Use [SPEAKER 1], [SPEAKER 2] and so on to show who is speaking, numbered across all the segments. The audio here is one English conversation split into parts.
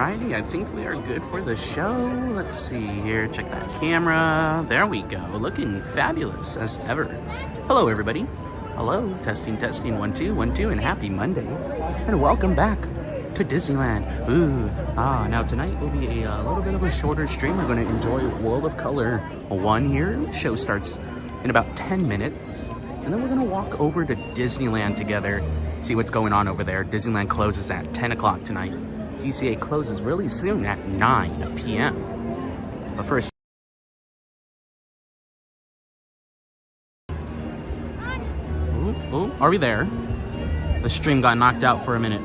[SPEAKER 1] Alrighty, I think we are good for the show. Let's see here, check that camera. There we go, looking fabulous as ever. Hello everybody. Hello, testing, 1 2 1 2, and happy Monday. And welcome back to Disneyland. Now tonight will be a little bit of a shorter stream. We're going to enjoy World of Color 1 here. The show starts in about 10 minutes. And then we're going to walk over to Disneyland together, see what's going on over there. Disneyland closes at 10 o'clock tonight. DCA closes really soon at 9 p.m. But first, are we there? The stream got knocked out for a minute.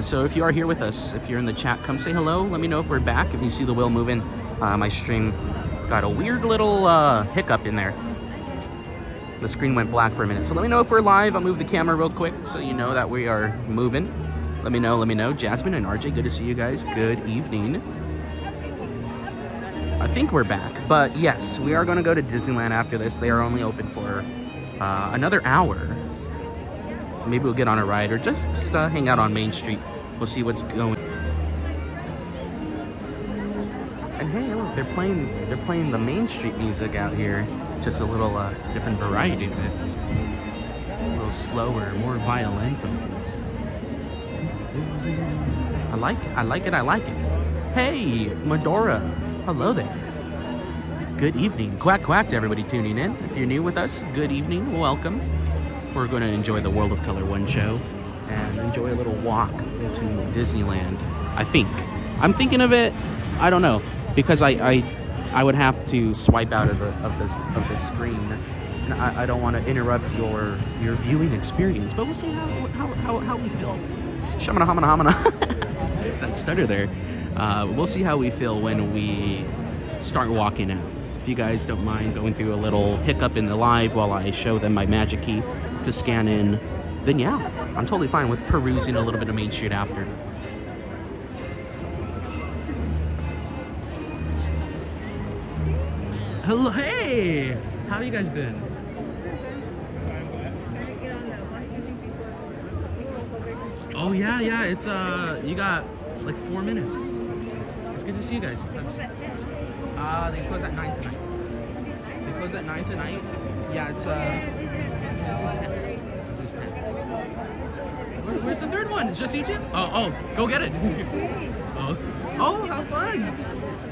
[SPEAKER 1] So if you are here with us, if you're in the chat, come say hello. Let me know if we're back. If you see the wheel moving, my stream got a weird little hiccup in there. The screen went black for a minute. So let me know if we're live. I'll move the camera real quick so you know that we are moving. Let me know. Jasmine and RJ, good to see you guys. Good evening. I think we're back. But yes, we are going to go to Disneyland after this. They are only open for another hour. Maybe we'll get on a ride or just hang out on Main Street. We'll see what's going. And hey, look, they're playing the Main Street music out here. Just a little different variety of it. A little slower, more violin focus. I like it. Hey, Medora. Hello there. Good evening. Quack quack to everybody tuning in. If you're new with us, good evening. Welcome. We're going to enjoy the World of Color 1 show and enjoy a little walk into Disneyland. I'm thinking of it. I don't know, because I would have to swipe out of the screen, and I don't want to interrupt your viewing experience. But we'll see how we feel. Shamana hamana hamana. That stutter there. We'll see how we feel when we start walking out. If you guys don't mind going through a little hiccup in the live while I show them my magic key to scan in, then yeah, I'm totally fine with perusing a little bit of Main Street after. Hello, hey! How you guys been? Oh yeah, it's you got like 4 minutes. It's good to see you guys. They close at 9 tonight. Yeah, it's this is 10. Where's the third one? It's just you two? Oh, go get it. Oh, how fun!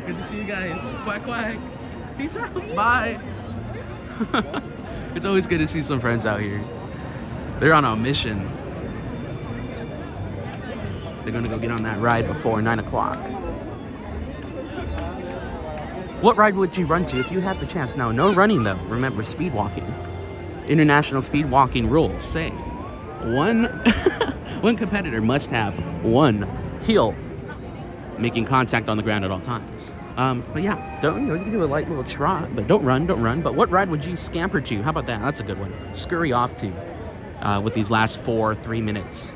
[SPEAKER 1] Good to see you guys. Quack quack. Peace out. Bye. It's always good to see some friends out here. They're on a mission. They're gonna go get on that ride before 9 o'clock. What ride would you run to if you had the chance? No running though. Remember, speed walking. International speed walking rules say one competitor must have one heel making contact on the ground at all times. But yeah, you can do a light little trot, but don't run. But what ride would you scamper to? How about that? That's a good one. Scurry off to with these last 3 minutes.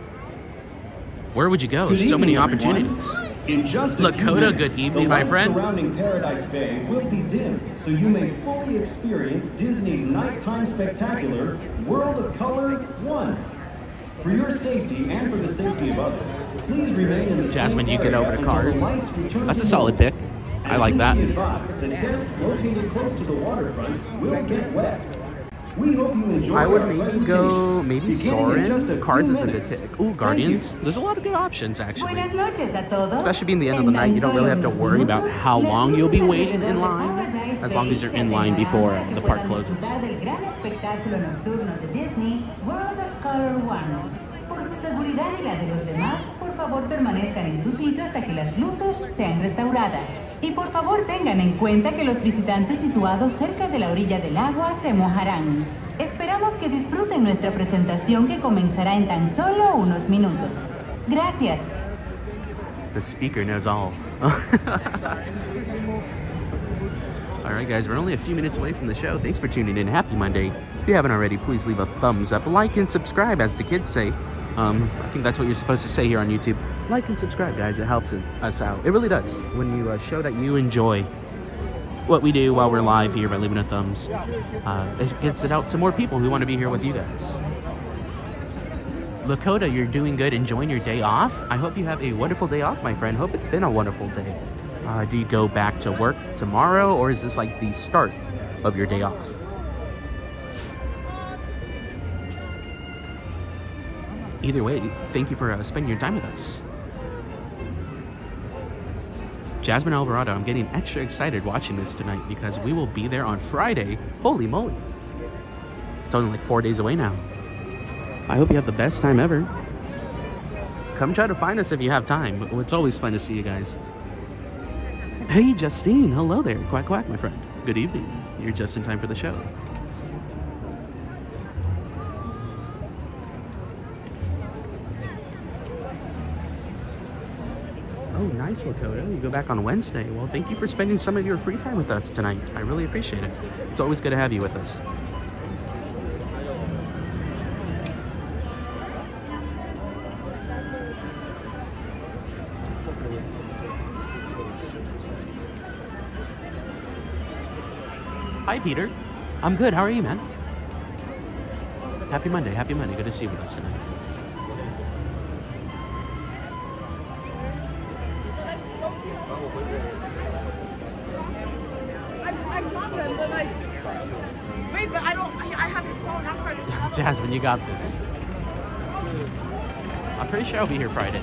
[SPEAKER 1] Where would you go? So many opportunities.
[SPEAKER 2] In just a few
[SPEAKER 1] Lakota,
[SPEAKER 2] minutes,
[SPEAKER 1] good evening, my friend.
[SPEAKER 2] The lights surrounding Paradise Bay will be dimmed, so you may fully experience Disney's nighttime spectacular, World of Color 1. For your safety and for the safety of others, please remain in the
[SPEAKER 1] Jasmine,
[SPEAKER 2] same
[SPEAKER 1] you get over
[SPEAKER 2] area
[SPEAKER 1] to
[SPEAKER 2] until
[SPEAKER 1] Cars.
[SPEAKER 2] the lights return
[SPEAKER 1] That's
[SPEAKER 2] to
[SPEAKER 1] a solid
[SPEAKER 2] normal.
[SPEAKER 1] pick. I like that.
[SPEAKER 2] Please be advised that guests located close to the waterfront will get wet. We hope you enjoy
[SPEAKER 1] I would
[SPEAKER 2] our
[SPEAKER 1] maybe
[SPEAKER 2] presentation.
[SPEAKER 1] go
[SPEAKER 2] Beginning in just a
[SPEAKER 1] Soarin'. Cars
[SPEAKER 2] few
[SPEAKER 1] is a good
[SPEAKER 2] minutes.
[SPEAKER 1] pick. Ooh, Guardians. There's a lot of good options actually.
[SPEAKER 3] Buenas noches a todos.
[SPEAKER 1] Especially being the end of the night, you don't really have to worry about how long you'll be waiting in line, as long as you're in line before the park closes.
[SPEAKER 3] Del gran espectáculo nocturno de Disney, World of Color 1. Por su seguridad y la de los demás, por favor permanezcan en su sitio hasta que las luces sean restauradas. Y por favor tengan en cuenta que los visitantes situados cerca de la orilla del agua se mojarán. Esperamos que disfruten nuestra presentación que comenzará en tan solo unos minutos. Gracias.
[SPEAKER 1] The speaker knows all. Alright guys, we're only a few minutes away from the show. Thanks for tuning in. Happy Monday. If you haven't already, please leave a thumbs up, like, and subscribe, as the kids say. I think that's what you're supposed to say here on YouTube. Like and subscribe, guys. It helps us out. It really does. When you show that you enjoy what we do while we're live here by leaving a thumbs, it gets it out to more people who want to be here with you guys. Lakota, you're doing good, enjoying your day off. I hope you have a wonderful day off, my friend. Hope it's been a wonderful day. Do you go back to work tomorrow, or is this like the start of your day off? Either way, thank you for spending your time with us. Jasmine Alvarado, I'm getting extra excited watching this tonight because we will be there on Friday. Holy moly. It's only like 4 days away now. I hope you have the best time ever. Come try to find us if you have time. It's always fun to see you guys. Hey, Justine. Hello there. Quack, quack, my friend. Good evening. You're just in time for the show. Oh, nice, Lakota. You go back on Wednesday. Well, thank you for spending some of your free time with us tonight. I really appreciate it. It's always good to have you with us. Hi, Peter. I'm good. How are you, man? Happy Monday. Happy Monday. Good to see you with us tonight.
[SPEAKER 4] Wait, but I have his phone. I'm trying to.
[SPEAKER 1] Jasmine, you got this. I'm pretty sure I'll be here Friday.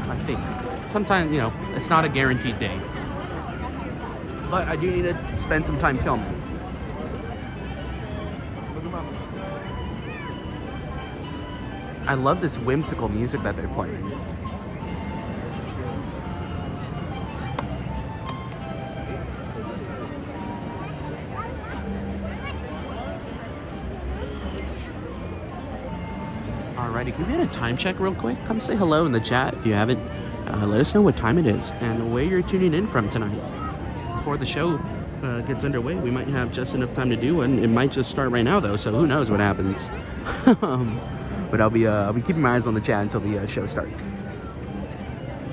[SPEAKER 1] I think. Sometimes, you know, it's not a guaranteed day. But I do need to spend some time filming. I love this whimsical music that they're playing. Alrighty, can we get a time check real quick? Come say hello in the chat if you haven't. Let us know what time it is and where you're tuning in from tonight. Before the show gets underway, we might have just enough time to do one. It might just start right now though, so who knows what happens. But I'll be keeping my eyes on the chat until the show starts.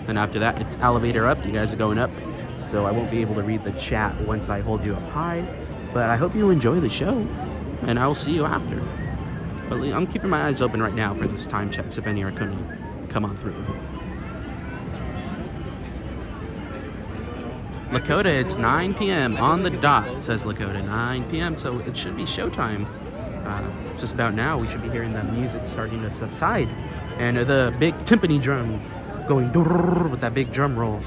[SPEAKER 1] And after that, it's elevator up. You guys are going up, so I won't be able to read the chat once I hold you up high. But I hope you enjoy the show, and I will see you after. But I'm keeping my eyes open right now for those time checks if any are going to come on through. Lakota, it's 9 p.m. on the dot, says Lakota. 9 p.m. So it should be showtime. Just about now, we should be hearing that music starting to subside. And the big timpani drums going with that big drum roll.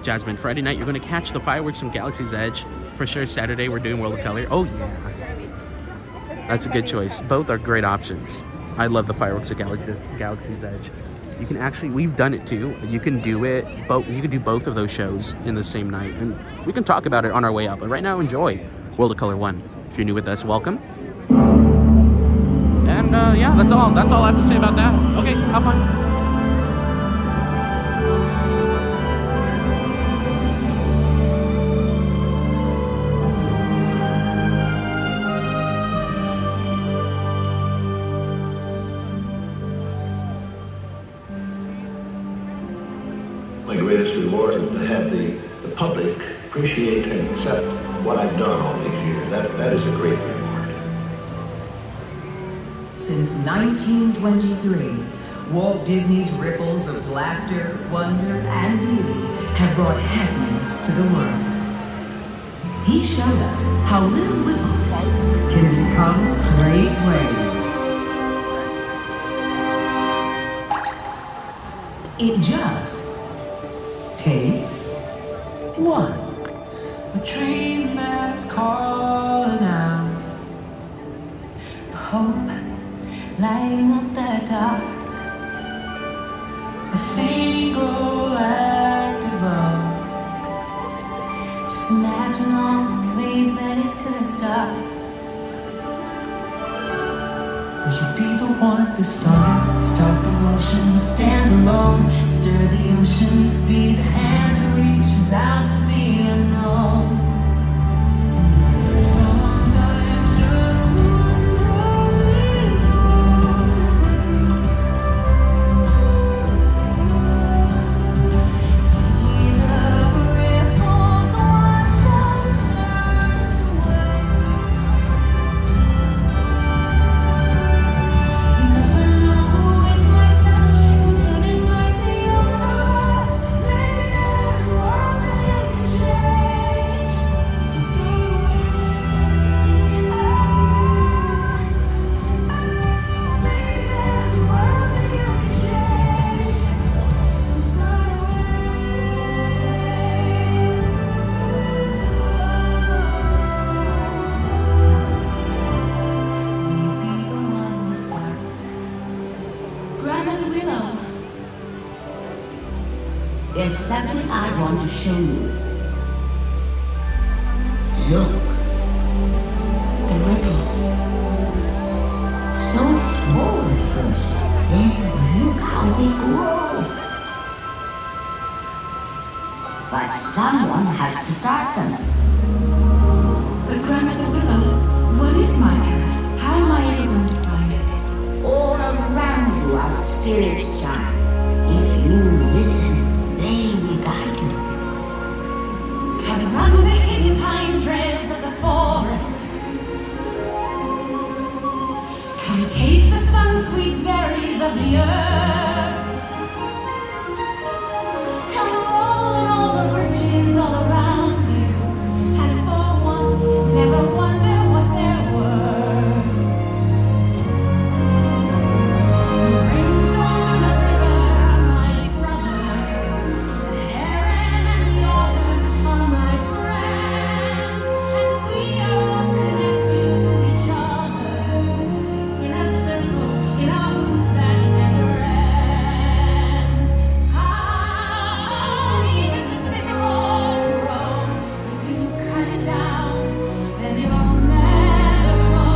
[SPEAKER 1] Jasmine, Friday night, you're going to catch the fireworks from Galaxy's Edge. For sure, Saturday, we're doing World of Color. Oh, yeah. That's a good choice. Both are great options. I love the fireworks at Galaxy's Edge. You can actually, we've done it too. You can do it, you can do both of those shows in the same night. And we can talk about it on our way up. But right now, enjoy World of Color 1. If you're new with us, welcome. And yeah, that's all I have to say about that. Okay, have fun.
[SPEAKER 5] My greatest reward is to have the public appreciate and accept what I've done all these years. That is a great reward.
[SPEAKER 6] Since 1923, Walt Disney's ripples of laughter, wonder, and beauty have brought happiness to the world. He showed us how little ripples can become great waves. It just takes one. A dream that's calling out. Hope lighting up the dark. A single act of love. Just imagine all the ways that it could start. We should be the one to start the motion, stand alone, stir the ocean, be the hand that reaches out to the unknown. Sometimes just one drop is all. See the ripples, watch them turn to waves.
[SPEAKER 7] There's something I want to show you. Look. The ripples. So small at first. Then look how they grow. But someone has to start them.
[SPEAKER 8] But Grandmother Willow, what is my path? How am I ever going to find it?
[SPEAKER 7] All around you are spirits, child. If you listen, they will guide you.
[SPEAKER 8] Gather round the hidden pine trees of the forest. Come taste the sun-sweet berries of the earth. Come roll in all the riches all around you, and for once never wonder what they're worth. Rainstorm in the river, my brothers, the heron and the otter are my friends, and we are all connected to each other in a circle, in a hoop that never ends. Even the sycamore grow, if you cut it down, then it will never grow.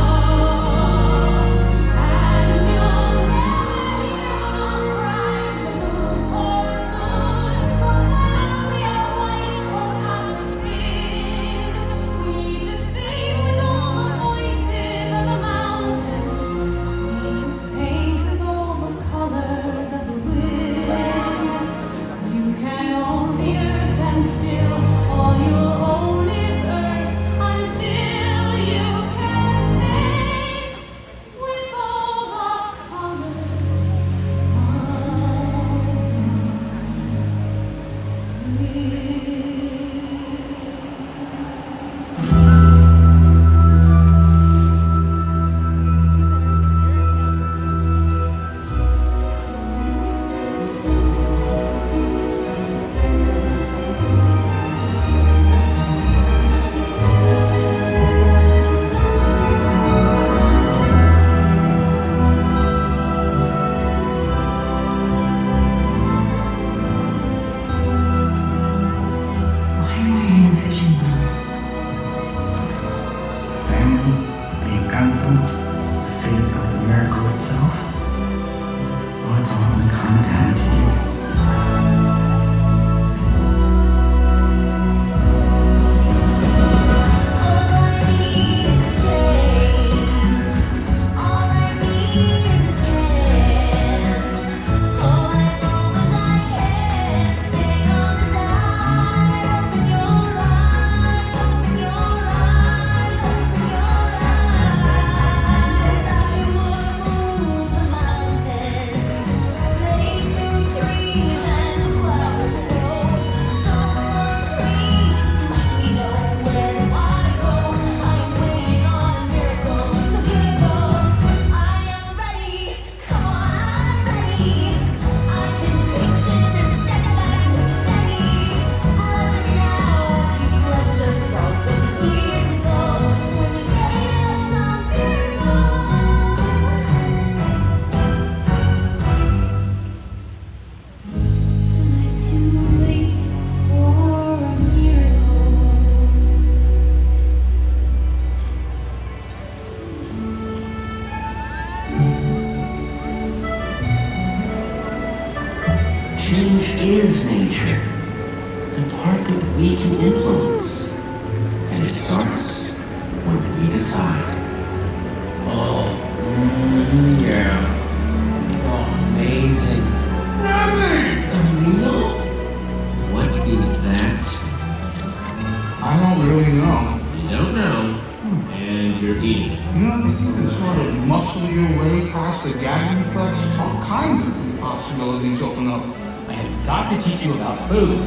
[SPEAKER 8] And you'll never hear those cries of the moon, we are white or color skin. We need to sing with all the voices of the mountain. We need to paint with all the colors of the wind. You can own the earth and still all you own is earth until you can paint with all the colors of the wind. Why am I envisioning them?
[SPEAKER 9] Family, the encanto, the fate of the miracle itself, or it's all gonna come down to you. Change is nature, the part that we can influence. And it starts when we decide. Oh, yeah. Oh, amazing. Camilo? What is that?
[SPEAKER 10] I don't really know.
[SPEAKER 5] You don't know, and you're eating.
[SPEAKER 10] You know, if you can sort of muscle your way past the gag reflex, all kinds of possibilities open up.
[SPEAKER 9] I have got to teach you about food.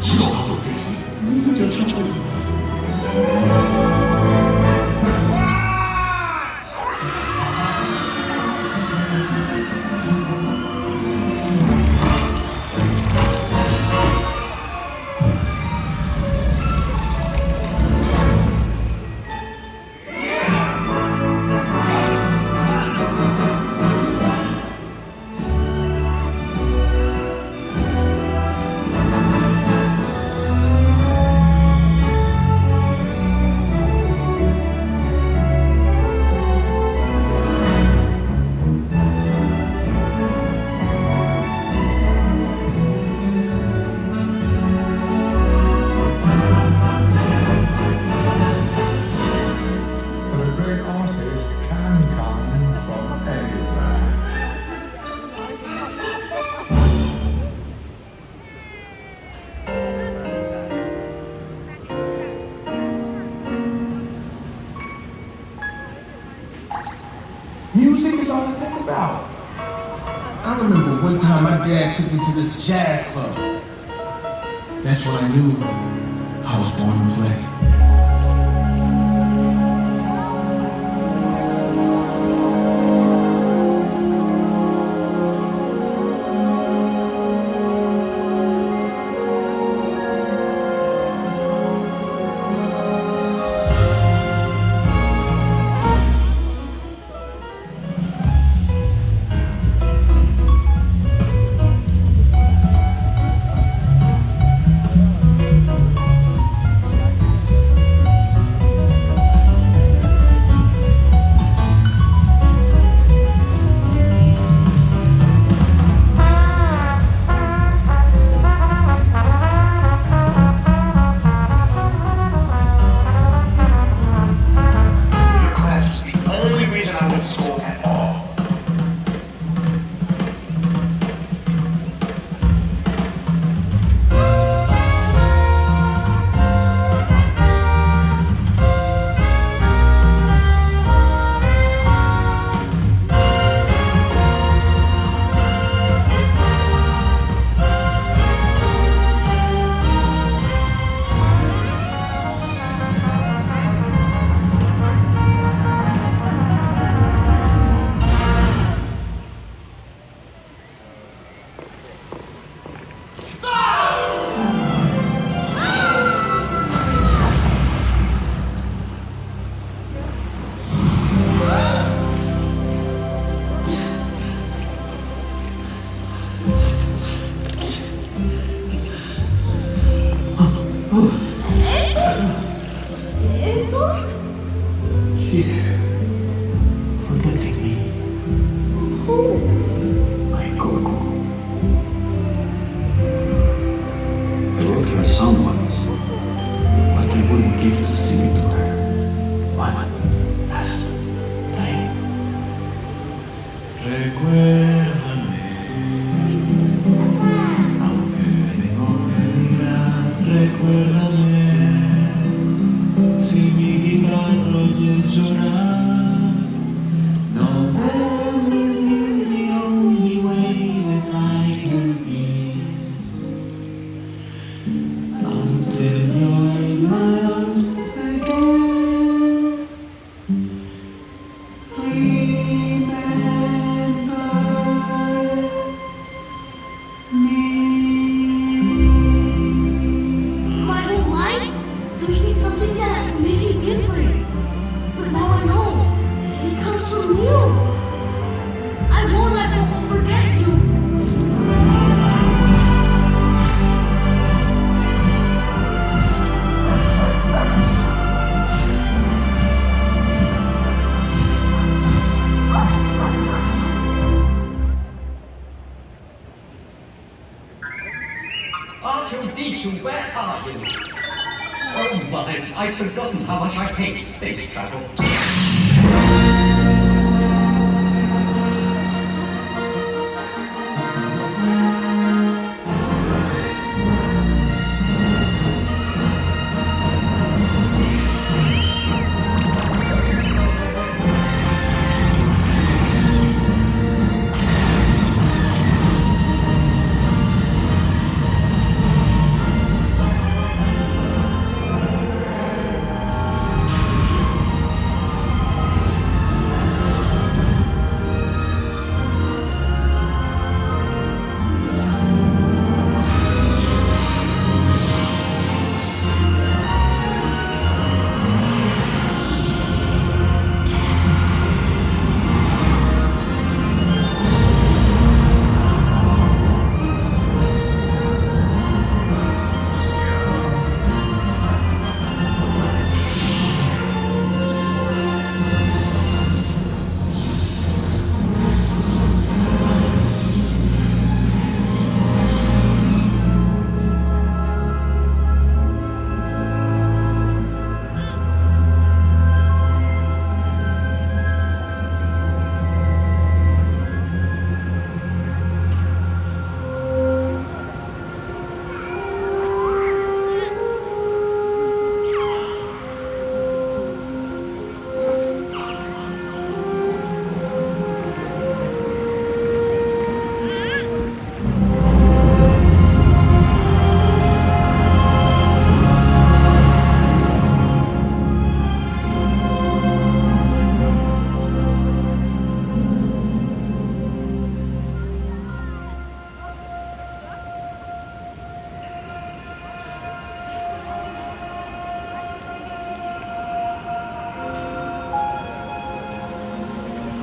[SPEAKER 9] You know how to fix it. This is your choice.
[SPEAKER 10] Music is all I think about. I remember one time my dad took me to this jazz club. That's when I knew I was born to play.
[SPEAKER 9] She's forgetting me.
[SPEAKER 8] Who?
[SPEAKER 9] My Coco. I wrote her a song once, but I wouldn't give to sing it to her. One last time. Recuérdame, aunque no me diga, recuérdame. Si mi guitarra de llorar, no there will be the only way that I can be. Until you're in my arms again. Remember me.
[SPEAKER 8] My whole life, there's been something that made me different. But now I know it comes from you. I won't let Coco forget you.
[SPEAKER 11] R2-D2, where are you? Oh my, I'd forgotten how much I hate space travel.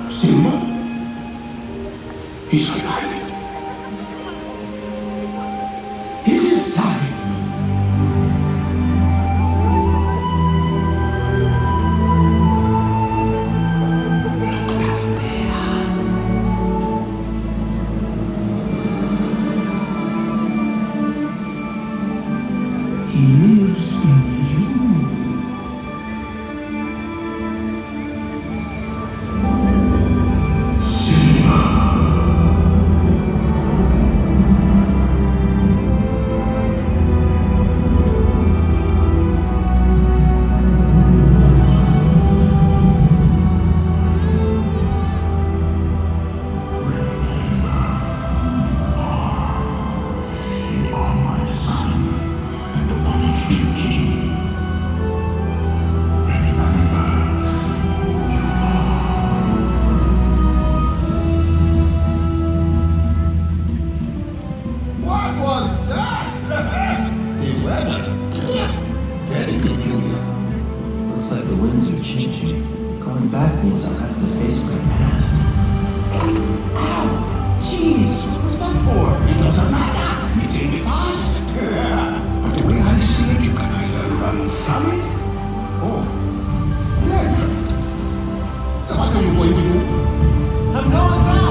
[SPEAKER 10] Simba? He's alive. It is time. Look down there. He lives in you. What was that? The weather. Very good, Julia. Looks like the winds are changing. Going back means I'll have to face my past. Ow! Jeez, what was that for? It doesn't matter. It's in the past. But the way I see it, you can either run from it or learn from it. So what are you going to do? I'm going back.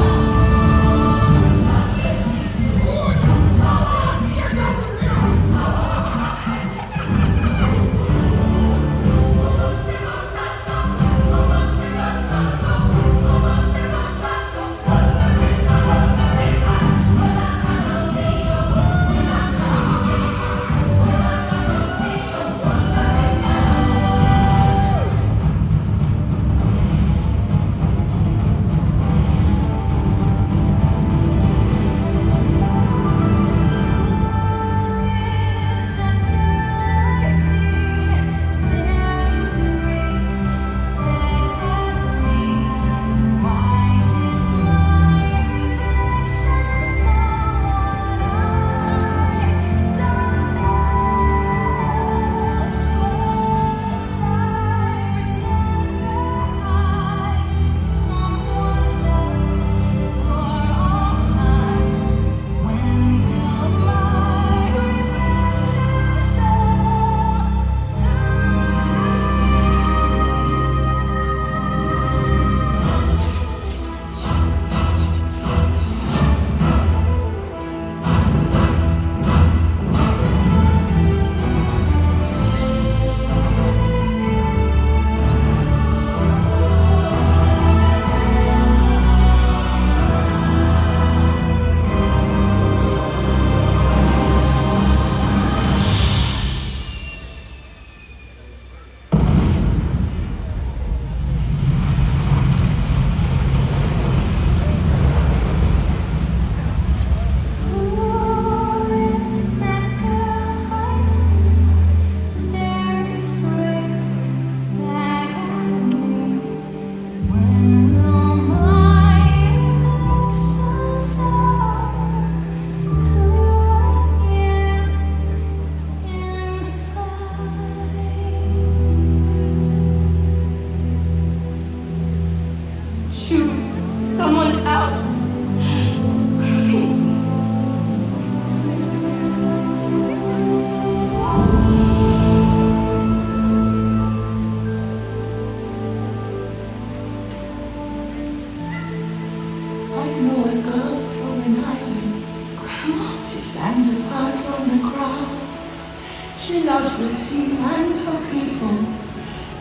[SPEAKER 9] She loves the sea and her people.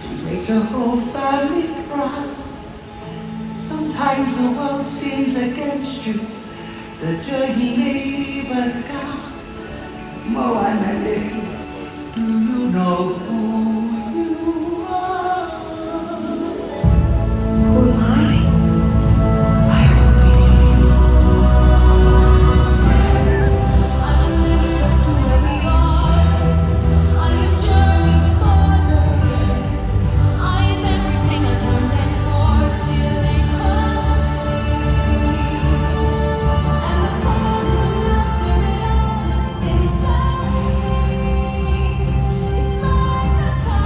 [SPEAKER 9] She makes her whole family proud. Sometimes the world seems against you. The journey may leave a scar. Moana, listen. Do you know who you are? Who am I?
[SPEAKER 8] It's like the time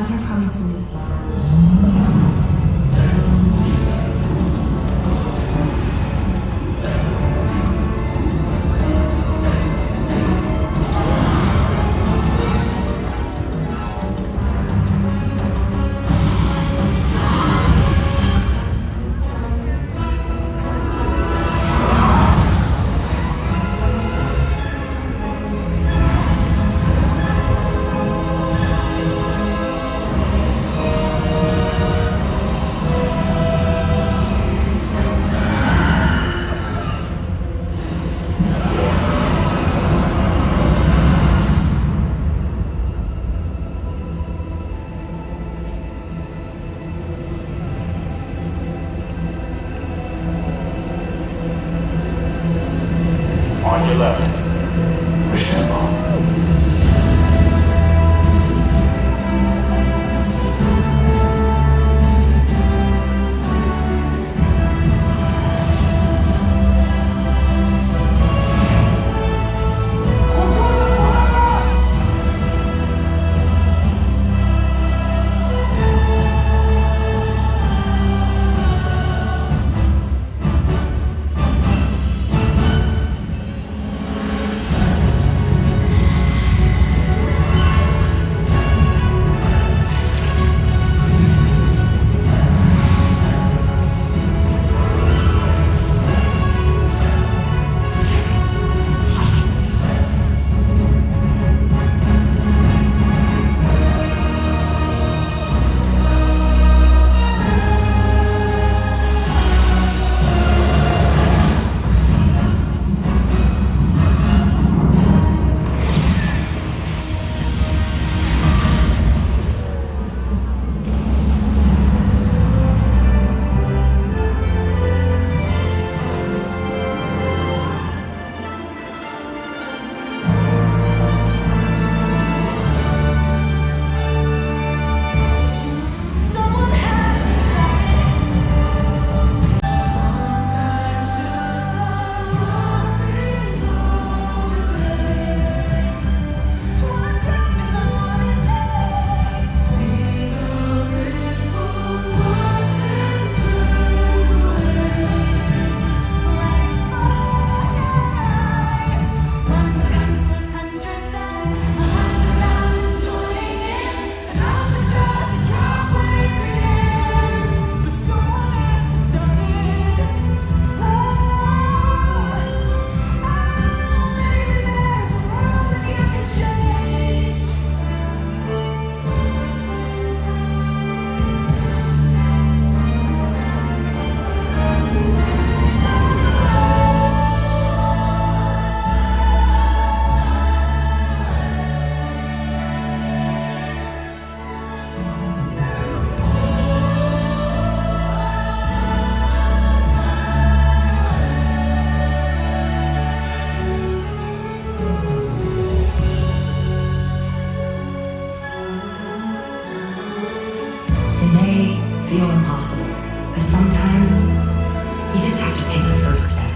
[SPEAKER 6] want her coming to me.
[SPEAKER 5] On your left. Assemble.
[SPEAKER 3] feel impossible. But sometimes, you just have to take the first step.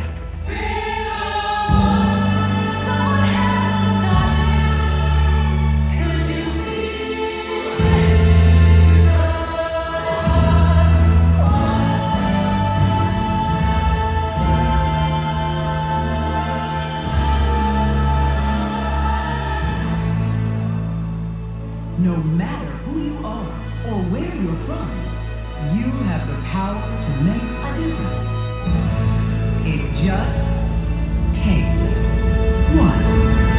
[SPEAKER 6] No matter who you are or where you're from, you have the power to make a difference. It just takes one.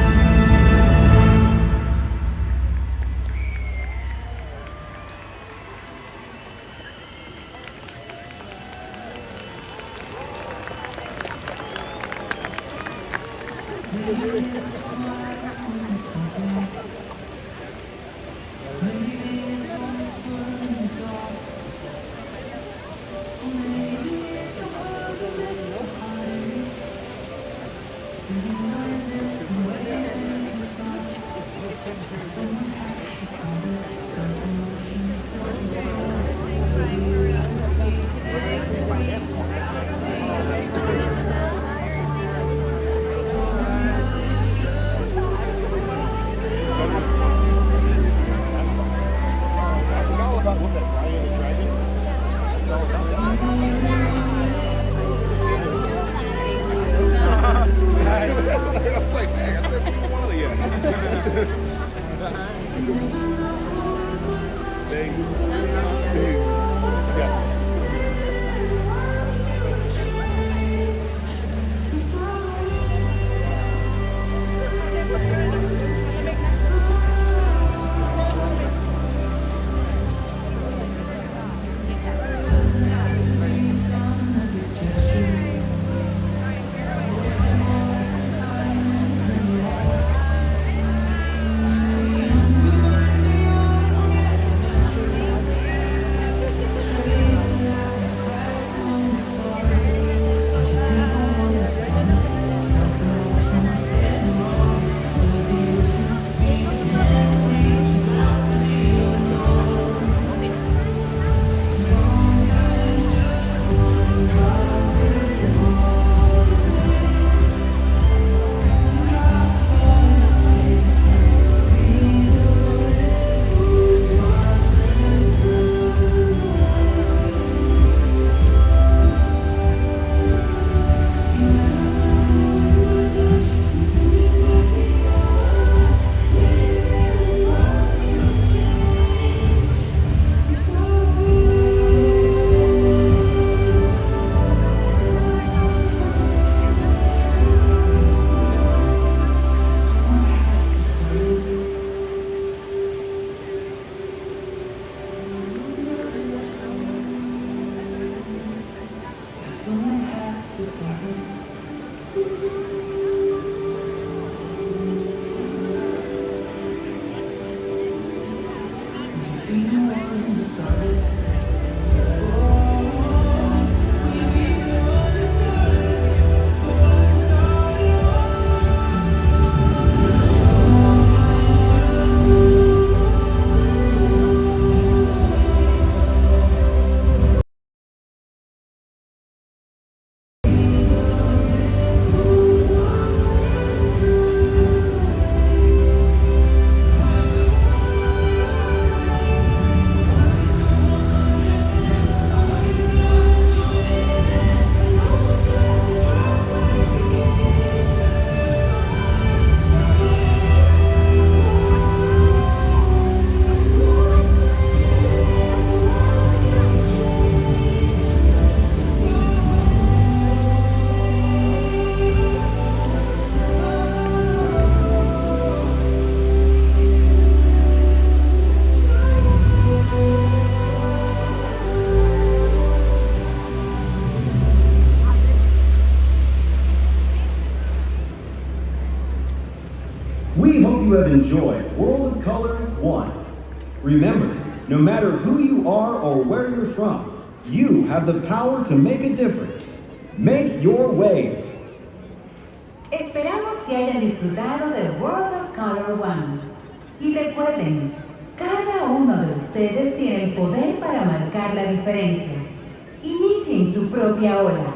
[SPEAKER 6] There's a million different ways.
[SPEAKER 2] We hope you have enjoyed World of Color 1. Remember, no matter who you are or where you're from, you have the power to make a difference. Make your wave.
[SPEAKER 3] Esperamos que hayan disfrutado de World of Color 1. Y recuerden, cada uno de ustedes tiene el poder para marcar la diferencia. Inicien su propia ola.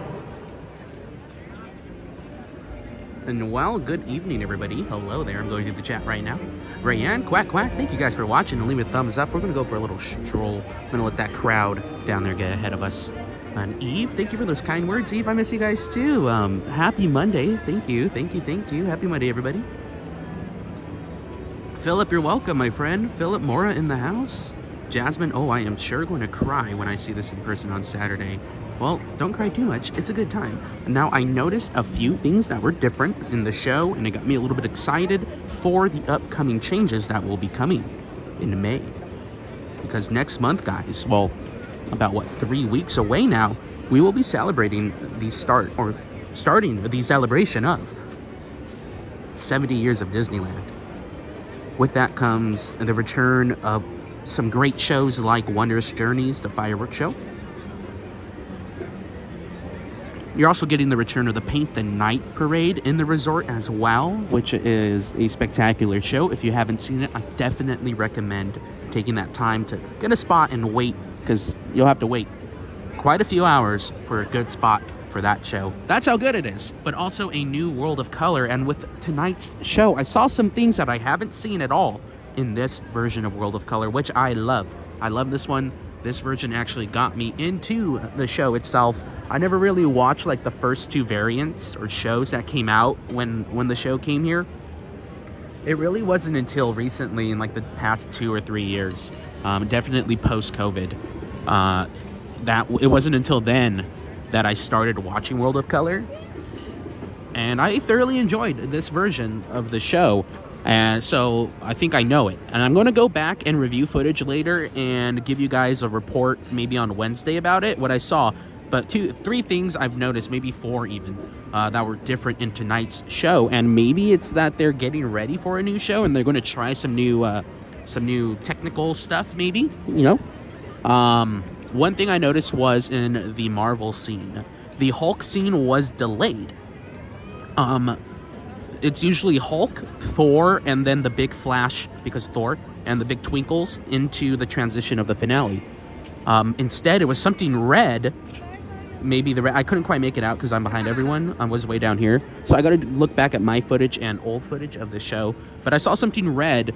[SPEAKER 1] And well, good evening, everybody. Hello there. I'm going to the chat right now. Rayanne, Quack Quack, thank you guys for watching and leave a thumbs up. We're going to go for a little stroll. I'm going to let that crowd down there get ahead of us. And Eve, thank you for those kind words. Eve, I miss you guys too. Happy Monday. Thank you. Happy Monday, everybody. Philip, you're welcome, my friend. Philip Mora in the house. Jasmine, oh, I am sure going to cry when I see this in person on Saturday. Well, don't cry too much. It's a good time. Now, I noticed a few things that were different in the show, and it got me a little bit excited for the upcoming changes that will be coming in May. Because next month, guys, well, about, 3 weeks away now, we will be celebrating starting the celebration of 70 years of Disneyland. With that comes the return of some great shows like Wondrous Journeys, the fireworks show. You're also getting the return of the Paint the Night Parade in the resort as well, which is a spectacular show. If you haven't seen it, I definitely recommend taking that time to get a spot and wait, because you'll have to wait quite a few hours for a good spot for that show. That's how good it is. But also a new World of Color, and with tonight's show, I saw some things that I haven't seen at all in this version of World of Color, which I love. I love this one. This version actually got me into the show itself. I never really watched like the first two variants or shows that came out when the show came here. It really wasn't until recently, in like the past 2 or 3 years, definitely post-COVID, that it wasn't until then that I started watching World of Color. And I thoroughly enjoyed this version of the show. And so I think I know it. And I'm going to go back and review footage later and give you guys a report maybe on Wednesday about it, what I saw. But 3 things I've noticed, maybe 4 even, that were different in tonight's show. And maybe it's that they're getting ready for a new show and they're going to try some new technical stuff, maybe, you know. One thing I noticed was in the Marvel scene. The Hulk scene was delayed. It's usually Hulk, Thor, and then the big flash, because Thor, and the big twinkles into the transition of the finale. Instead, it was something red. Maybe the red. I couldn't quite make it out because I'm behind everyone. I was way down here. So I got to look back at my footage and old footage of the show. But I saw something red,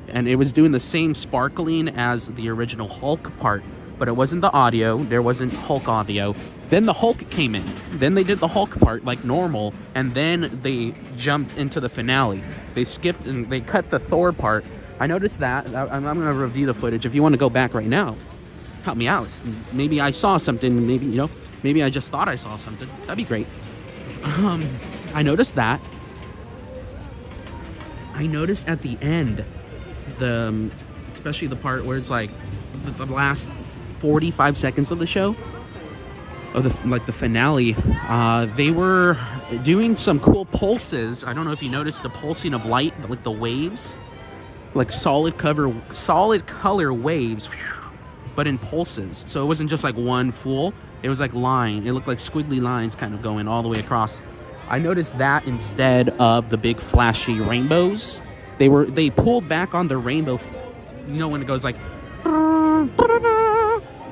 [SPEAKER 1] and it was doing the same sparkling as the original Hulk part. But it wasn't the audio. There wasn't Hulk audio. Then the Hulk came in. Then they did the Hulk part like normal, and then they jumped into the finale. They skipped and they cut the Thor part. I noticed that. I'm going to review the footage. If you want to go back right now, help me out. Maybe I saw something. Maybe, you know, maybe I just thought I saw something. That'd be great. I noticed that. I noticed at the end, especially the part where it's like the last 45 seconds of the show, of the finale, they were doing some cool pulses. I don't know if you noticed the pulsing of light, like the waves, like solid color waves, but in pulses. So it wasn't just like one full, it was like line. It looked like squiggly lines kind of going all the way across. I noticed that instead of the big flashy rainbows. They pulled back on the rainbow, you know, when it goes like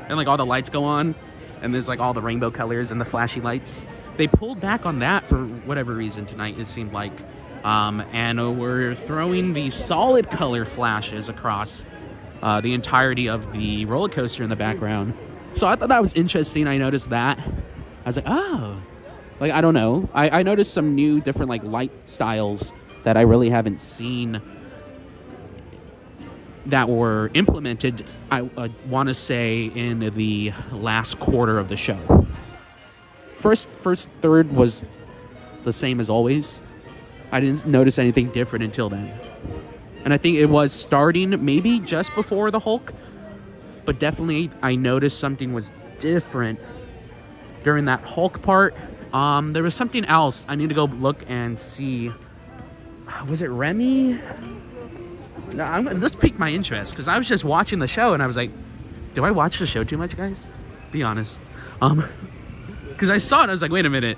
[SPEAKER 1] and like all the lights go on and there's like all the rainbow colors and the flashy lights. They pulled back on that for whatever reason tonight, it seemed like. And we're throwing the solid color flashes across the entirety of the roller coaster in the background. So I thought that was interesting. I noticed that. I was like, oh, like, I don't know. I noticed some new different like light styles that I really haven't seen that were implemented, I want to say, in the last quarter of the show. First third was the same as always. I didn't notice anything different until then. And I think it was starting maybe just before the Hulk, but definitely I noticed something was different during that Hulk part. There was something else. I need to go look and see. Was it Remy? No, this piqued my interest because I was just watching the show and I was like, do I watch the show too much, guys? Be honest. Because I saw it, I was like, wait a minute.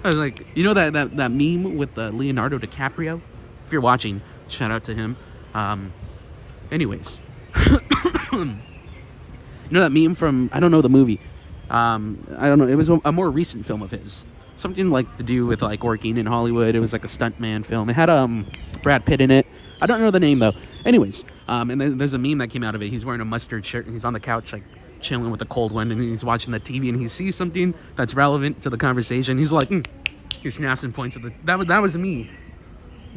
[SPEAKER 1] I was like, you know that meme with Leonardo DiCaprio? If you're watching, shout out to him. Anyways. You know that meme from, I don't know the movie. I don't know, it was a more recent film of his. Something like to do with like working in Hollywood. It was like a stuntman film. It had Brad Pitt in it. I don't know the name though. Anyways, and then there's a meme that came out of it. He's wearing a mustard shirt and he's on the couch like chilling with a cold one, and he's watching the TV and he sees something that's relevant to the conversation. He's like, he snaps and points at that was me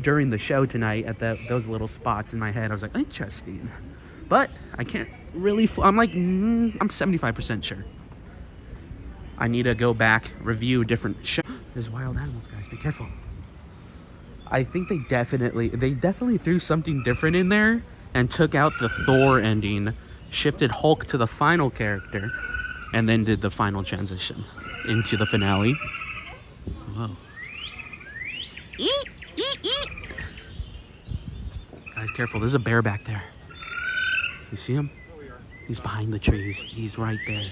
[SPEAKER 1] during the show tonight at those little spots in my head. I was like, interesting, but I can't really. I'm like, I'm 75% sure. I need to go back, review different shows. There's wild animals, guys. Be careful. I think they definitely threw something different in there and took out the Thor ending, shifted Hulk to the final character, and then did the final transition into the finale. Whoa. Eat, eat, eat. Guys, careful. There's a bear back there. You see him? He's behind the trees. He's right there.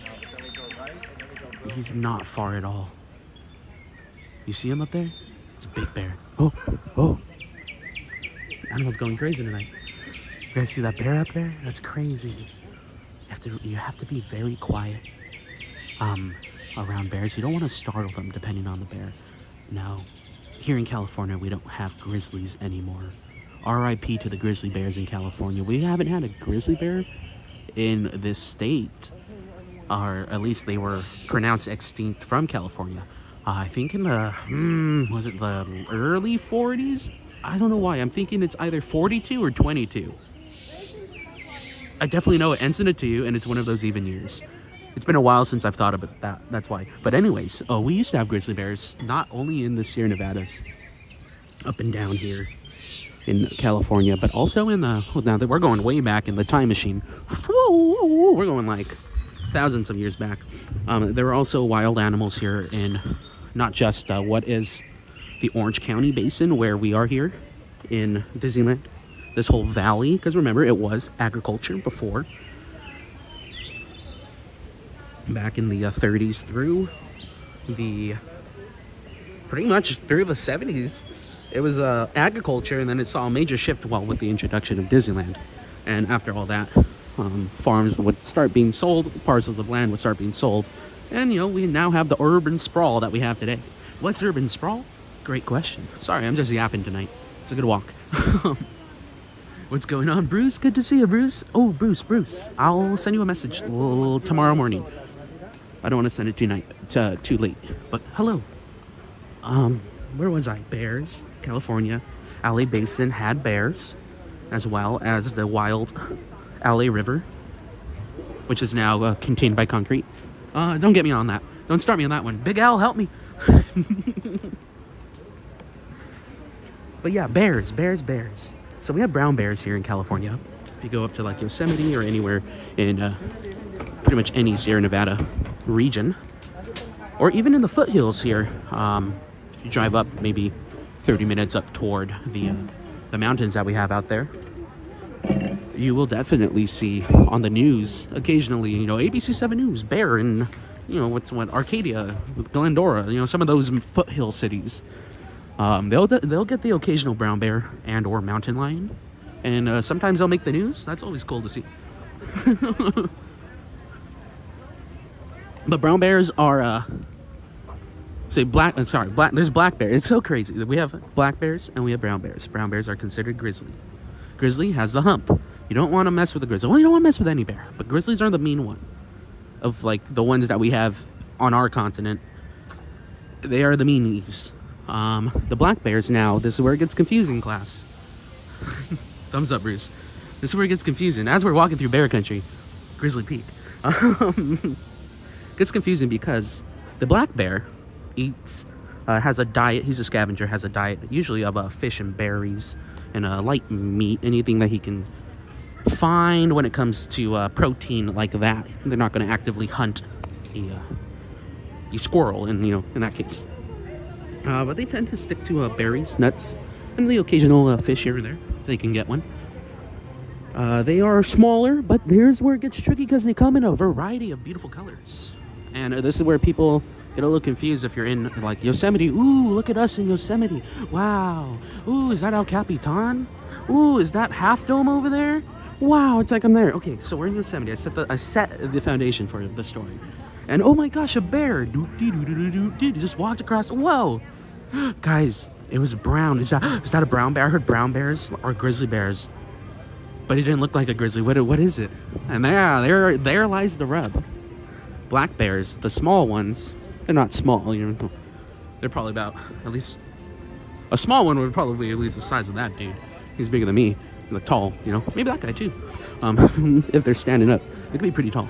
[SPEAKER 1] He's not far at all. You see him up there? It's a big bear. Oh. Animal's going crazy tonight. You guys see that bear up there? That's crazy. You have to be very quiet around bears. You don't want to startle them depending on the bear. No. Here in California, we don't have grizzlies anymore. RIP to the grizzly bears in California. We haven't had a grizzly bear in this state. Or at least they were pronounced extinct from California. I think in the, was it the early 40s? I don't know why. I'm thinking it's either 42 or 22. I definitely know it ends in a 2, and it's one of those even years. It's been a while since I've thought about that. That's why. But anyways, we used to have grizzly bears, not only in the Sierra Nevadas, up and down here in California, but also in the, now that we're going way back in the time machine. We're going like thousands of years back. There were also wild animals here in not just what is the Orange County Basin where we are here in Disneyland. This whole valley, because remember, it was agriculture before. Back in the 30s through the, pretty much through the 70s, it was agriculture, and then it saw a major shift, well, with the introduction of Disneyland. And after all that, farms would start being sold, parcels of land would start being sold, and you know, we now have the urban sprawl that we have today. What's urban sprawl? Great question. Sorry, I'm just yapping tonight. It's a good walk. What's going on, Bruce? Good to see you, Bruce. Oh, Bruce, I'll send you a message tomorrow morning. I don't want to send it too late, but hello. Where was I? Bears, California. LA Basin had bears, as well as the wild LA River, which is now contained by concrete. Don't get me on that. Don't start me on that one. Big Al, help me. But yeah, bears. So we have brown bears here in California. If you go up to like Yosemite or anywhere in pretty much any Sierra Nevada region, or even in the foothills here, if you drive up maybe 30 minutes up toward the mountains that we have out there, you will definitely see on the news occasionally, you know, ABC 7 News, bear in, you know, what Arcadia, Glendora, you know, some of those foothill cities. They'll get the occasional brown bear and or mountain lion, and sometimes they'll make the news. That's always cool to see. But brown bears are there's black bear. It's so crazy that we have black bears and we have brown bears. Brown bears are considered grizzly. Grizzly has the hump. You don't want to mess with a grizzly. Well, you don't want to mess with any bear, but grizzlies are the mean one of like the ones that we have on our continent. They are the meanies. The black bears, now this is where it gets confusing, class. Thumbs up, Bruce. This is where it gets confusing as we're walking through bear country. Grizzly Peak. Gets confusing because the black bear eats, has a diet. He's a scavenger, has a diet usually of fish and berries and light meat, anything that he can find when it comes to protein like that. They're not going to actively hunt a squirrel in that case. But they tend to stick to berries, nuts, and the occasional fish here or there if they can get one. They are smaller, but here's where it gets tricky because they come in a variety of beautiful colors. And this is where people get a little confused if you're in like Yosemite. Ooh, look at us in Yosemite. Wow. Ooh, is that El Capitan? Ooh, is that Half Dome over there? Wow, it's like I'm there. Okay, so we're in Yosemite. I set the foundation for the story. And oh my gosh, a bear. Just walked across. Whoa. Guys, it was brown. Is that a brown bear? I heard brown bears are grizzly bears. But it didn't look like a grizzly. What is it? And there lies the rub. Black bears, the small ones, they're not small, they're probably about, at least, a small one would probably be at least the size of that dude. He's bigger than me, like tall, maybe that guy too. If they're standing up, they could be pretty tall.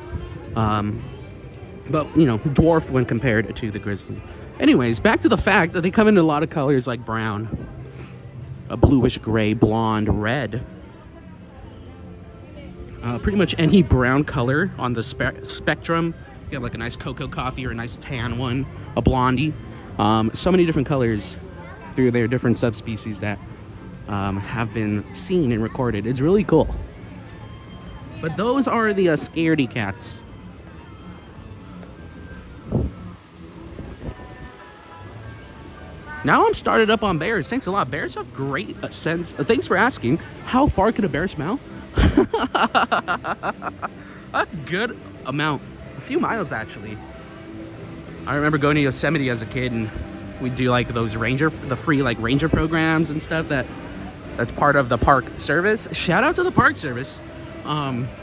[SPEAKER 1] But, dwarfed when compared to the grizzly. Anyways, back to the fact that they come in a lot of colors like brown, a bluish gray, blonde, red. Pretty much any brown color on the spectrum. You have like a nice cocoa coffee or a nice tan one, a blondie. So many different colors through their different subspecies that have been seen and recorded. It's really cool. But those are the scaredy cats. Now I'm started up on bears. Thanks a lot. Bears have great sense. Thanks for asking. How far could a bear smell? A good amount. A few miles, actually. I remember going to Yosemite as a kid, and we'd do like those the free like ranger programs and stuff that's part of the park service. Shout out to the park service.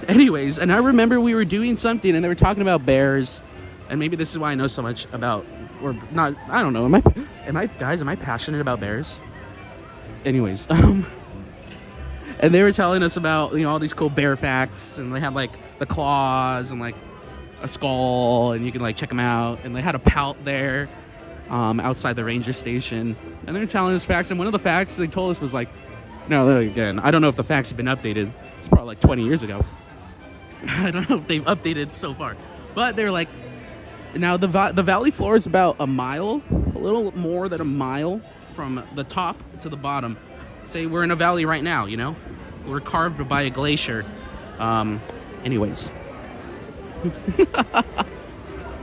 [SPEAKER 1] Anyways, and I remember we were doing something and they were talking about bears, and maybe this is why I know so much about, or not, I don't know. Am I passionate about bears? anyways, and they were telling us about, all these cool bear facts, and they had like the claws and like a skull, and you can like check them out, and they had a pout there outside the ranger station, and they're telling us facts, and one of the facts they told us was like, no, again, I don't know if the facts have been updated. It's probably like 20 years ago. I don't know if they've updated so far, but they're like, now the valley floor is about a little more than a mile from the top to the bottom. Say we're in a valley right now, we're carved by a glacier. Anyways.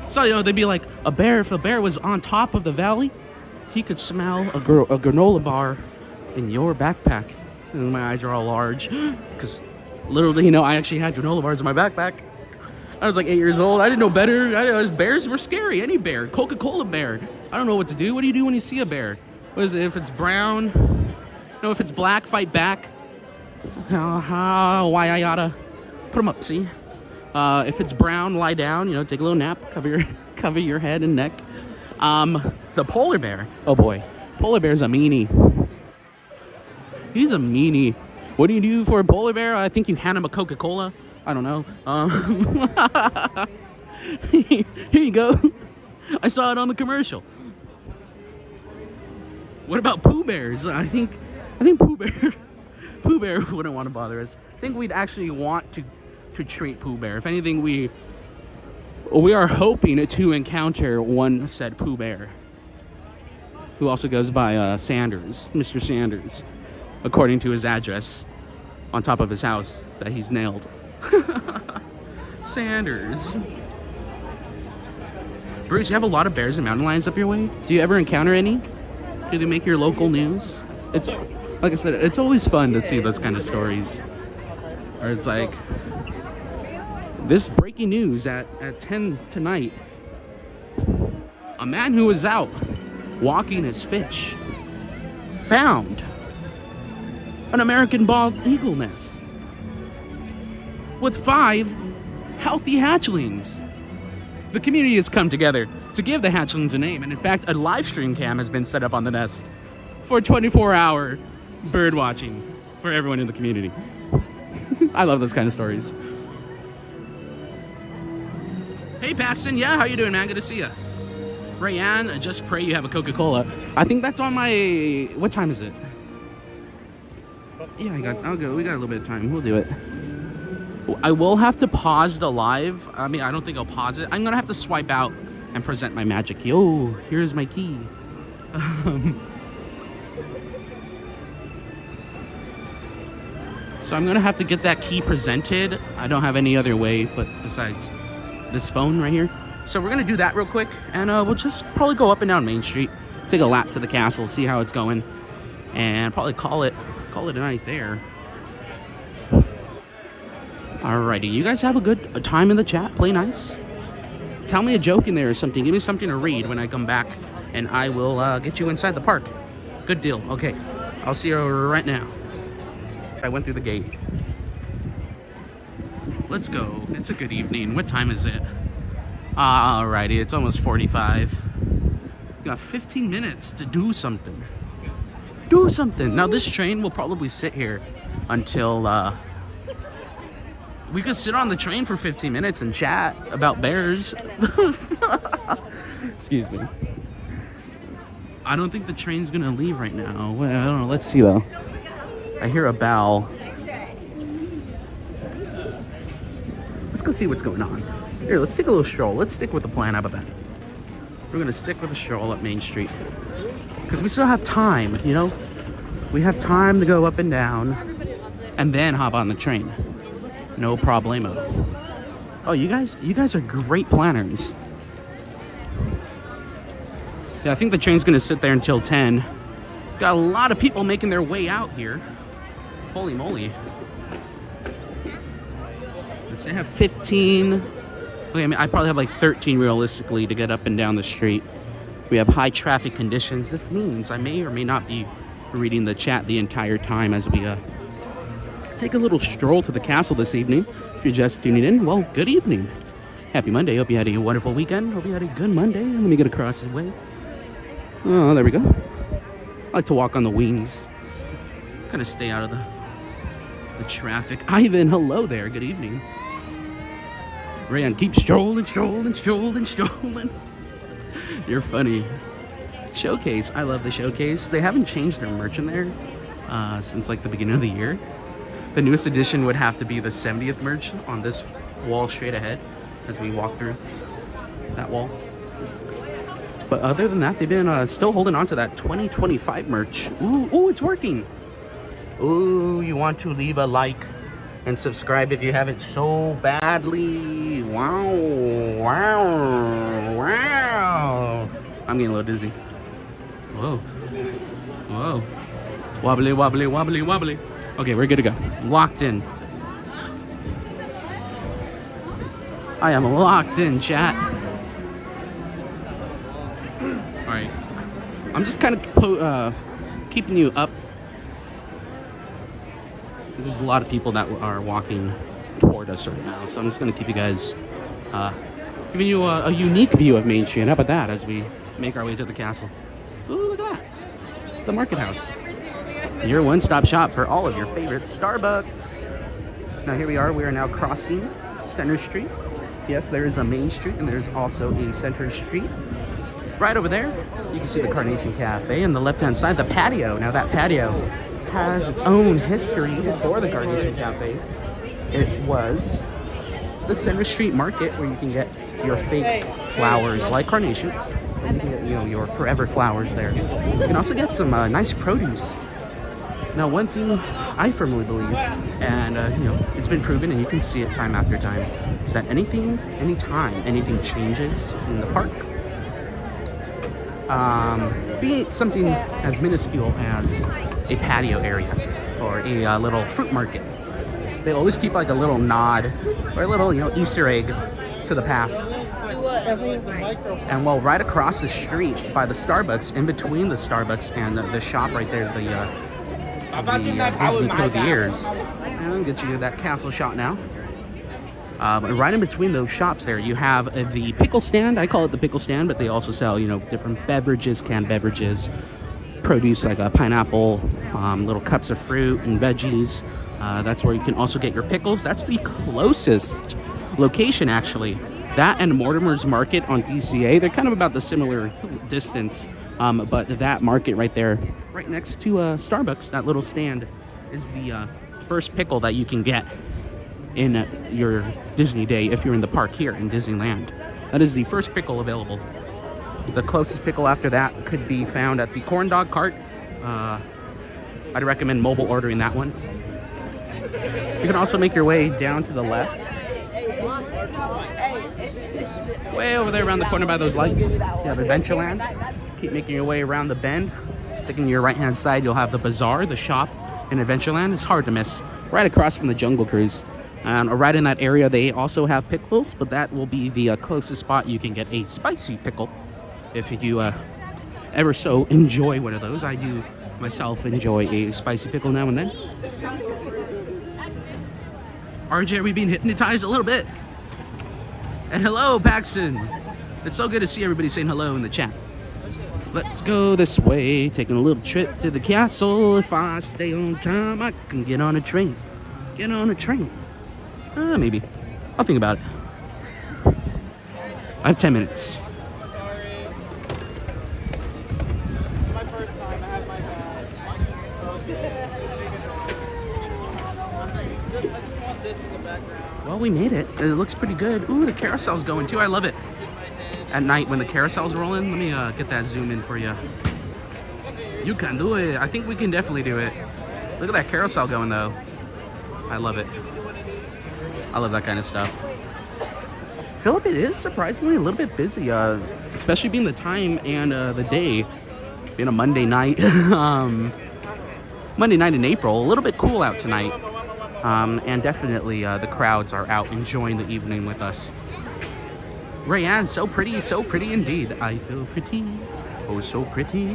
[SPEAKER 1] So, they'd be like, if a bear was on top of the valley, he could smell a granola bar in your backpack. And my eyes are all large because literally, I actually had granola bars in my backpack. I was like 8 years old. I didn't know better. Bears were scary. Any bear. Coca-Cola bear. I don't know what to do. What do you do when you see a bear? What is it? If it's brown? No, if it's black, fight back. Why I gotta put them up, see? If it's brown, lie down. Take a little nap. Cover your head and neck. The polar bear. Oh boy. Polar bear's a meanie. He's a meanie. What do you do for a polar bear? I think you hand him a Coca-Cola. I don't know. Here you go. I saw it on the commercial. What about Pooh Bears? I think Pooh Bear wouldn't want to bother us. I think we'd actually want to treat Pooh Bear. If anything, we are hoping to encounter one said Pooh Bear, who also goes by Sanders, Mr. Sanders, according to his address on top of his house that he's nailed. Sanders. Bruce, you have a lot of bears and mountain lions up your way? Do you ever encounter any? Do they make your local news? It's, like I said, it's always fun to see those kind of stories. Or it's like, this breaking news at 10 tonight. A man who was out walking his fish found an American bald eagle nest with 5 healthy hatchlings. The community has come together to give the hatchlings a name, and in fact, a live stream cam has been set up on the nest for 24-hour bird watching for everyone in the community. I love those kind of stories. Hey Paxton, yeah, how you doing, man? Good to see you. Rayanne, just pray you have a Coca-Cola. I think that's on my... What time is it? Yeah, I'll go. We got a little bit of time. We'll do it. I will have to pause the live. I mean, I don't think I'll pause it. I'm gonna have to swipe out and present my magic. Yo, here's my key. So I'm gonna have to get that key presented. I don't have any other way but besides this phone right here. So we're gonna do that real quick, and we'll just probably go up and down Main Street, take a lap to the castle, see how it's going, and probably call it a night there. Alrighty, you guys have a good time in the chat. Play nice. Tell me a joke in there or something. Give me something to read when I come back, and I will get you inside the park. Good deal. Okay, I'll see you right now. I went through the gate. Let's go. It's a good evening. What time is it? Alrighty, it's almost 45. We got 15 minutes to do something. Do something. Now this train will probably sit here until we could sit on the train for 15 minutes and chat about bears. Excuse me. I don't think the train's gonna leave right now. Well, I don't know. Let's see though. I hear a bell. Let's go see what's going on. Here, let's take a little stroll. Let's stick with the plan. How about that? We're gonna stick with a stroll up Main Street. Because we still have time, you know? We have time to go up and down and then hop on the train. No problemo. Oh, you guys are great planners. Yeah, I think the train's gonna sit there until 10. Got a lot of people making their way out here. Holy moly. Let's say I have 15. Okay, I mean, I probably have like 13 realistically to get up and down the street. We have high traffic conditions. This means I may or may not be reading the chat the entire time as we take a little stroll to the castle this evening. If you're just tuning in, well, good evening. Happy Monday. Hope you had a wonderful weekend. Hope you had a good Monday. Let me get across the way. Oh, there we go. I like to walk on the wings. Kind of stay out of the traffic. Ivan, hello there. Good evening. Rayan, keep strolling, strolling, strolling, strolling. You're funny. Showcase. I love the showcase. They haven't changed their merch in there since like the beginning of the year. The newest addition would have to be the 70th merch on this wall straight ahead as we walk through that wall. But other than that, they've been still holding on to that 2025 merch. Ooh, it's working. Ooh, you want to leave a like and subscribe if you haven't so badly. Wow, wow, wow. I'm getting a little dizzy. Whoa, whoa. Wobbly, wobbly, wobbly, wobbly. Okay, we're good to go. Locked in. I am locked in, chat. All right. I'm just kind of keeping you up. There's a lot of people that are walking toward us right now, so I'm just going to keep you guys giving you a unique view of Main Street. How about that as we make our way to the castle? Ooh, look at that. The market house. Your one-stop shop for all of your favorite Starbucks. Now here we are now crossing Center Street. Yes, there is a Main Street and there's also a Center Street. Right over there, you can see the Carnation Cafe, and the left-hand side, the patio. Now that patio has its own history for the Carnation Cafe. It was the Center Street Market where you can get your fake flowers like carnations. Or you can get, your forever flowers there. You can also get some nice produce. Now, one thing I firmly believe, and it's been proven, and you can see it time after time, is that anytime anything changes in the park, be it something as minuscule as a patio area or a little fruit market, they always keep like a little nod or a little Easter egg to the past. And well, right across the street by the Starbucks, in between the Starbucks and the shop right there, the Disney Clothiers, and I'll get you that castle shot now. But right in between those shops there, you have the pickle stand. I call it the pickle stand, but they also sell, different beverages, canned beverages, produce like a pineapple, little cups of fruit and veggies. That's where you can also get your pickles. That's the closest location, actually. That and Mortimer's Market on DCA, they're kind of about the similar distance. But that market right there, right next to Starbucks, that little stand, is the first pickle that you can get in your Disney day if you're in the park here in Disneyland. That is the first pickle available. The closest pickle after that could be found at the corn dog cart. I'd recommend mobile ordering that one. You can also make your way down to the left. Way over there around the corner by those lights, you have Adventureland. Keep making your way around the bend. Sticking to your right hand side, you'll have the bazaar, the shop in Adventureland. It's hard to miss. Right across from the Jungle Cruise. And right in that area, they also have pickles, but that will be the closest spot you can get a spicy pickle. If you ever so enjoy one of those. I do myself enjoy a spicy pickle now and then. RJ, are we being hypnotized a little bit? And hello, Paxton. It's so good to see everybody saying hello in the chat. Let's go this way, taking a little trip to the castle. If I stay on time, I can get on a train. Get on a train. Maybe. I'll think about it. I have 10 minutes. Well, we made it. It looks pretty good. Ooh, the carousel's going too. I love it. At night when the carousel's rolling, let me get that zoom in for you. You can do it. I think we can definitely do it. Look at that carousel going though. I love it. I love that kind of stuff. Philip, it is surprisingly a little bit busy, especially being the time and the day. Being a Monday night. Monday night in April. A little bit cool out tonight. And definitely the crowds are out enjoying the evening with us. Rayanne, so pretty indeed. I feel pretty, oh so pretty.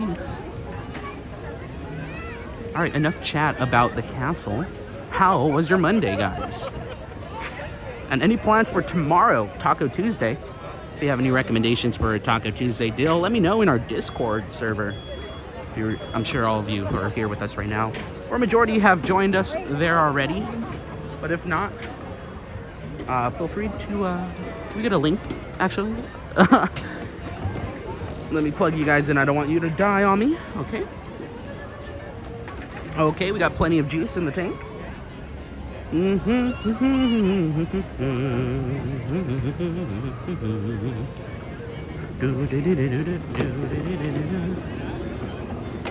[SPEAKER 1] All right, enough chat about the castle. How was your Monday, guys? And any plans for tomorrow, Taco Tuesday? If you have any recommendations for a Taco Tuesday deal, let me know in our Discord server. I'm sure all of you who are here with us right now, or majority have joined us there already. But if not, feel free to, can we get a link, actually? Let me plug you guys in. I don't want you to die on me, okay? Okay, we got plenty of juice in the tank.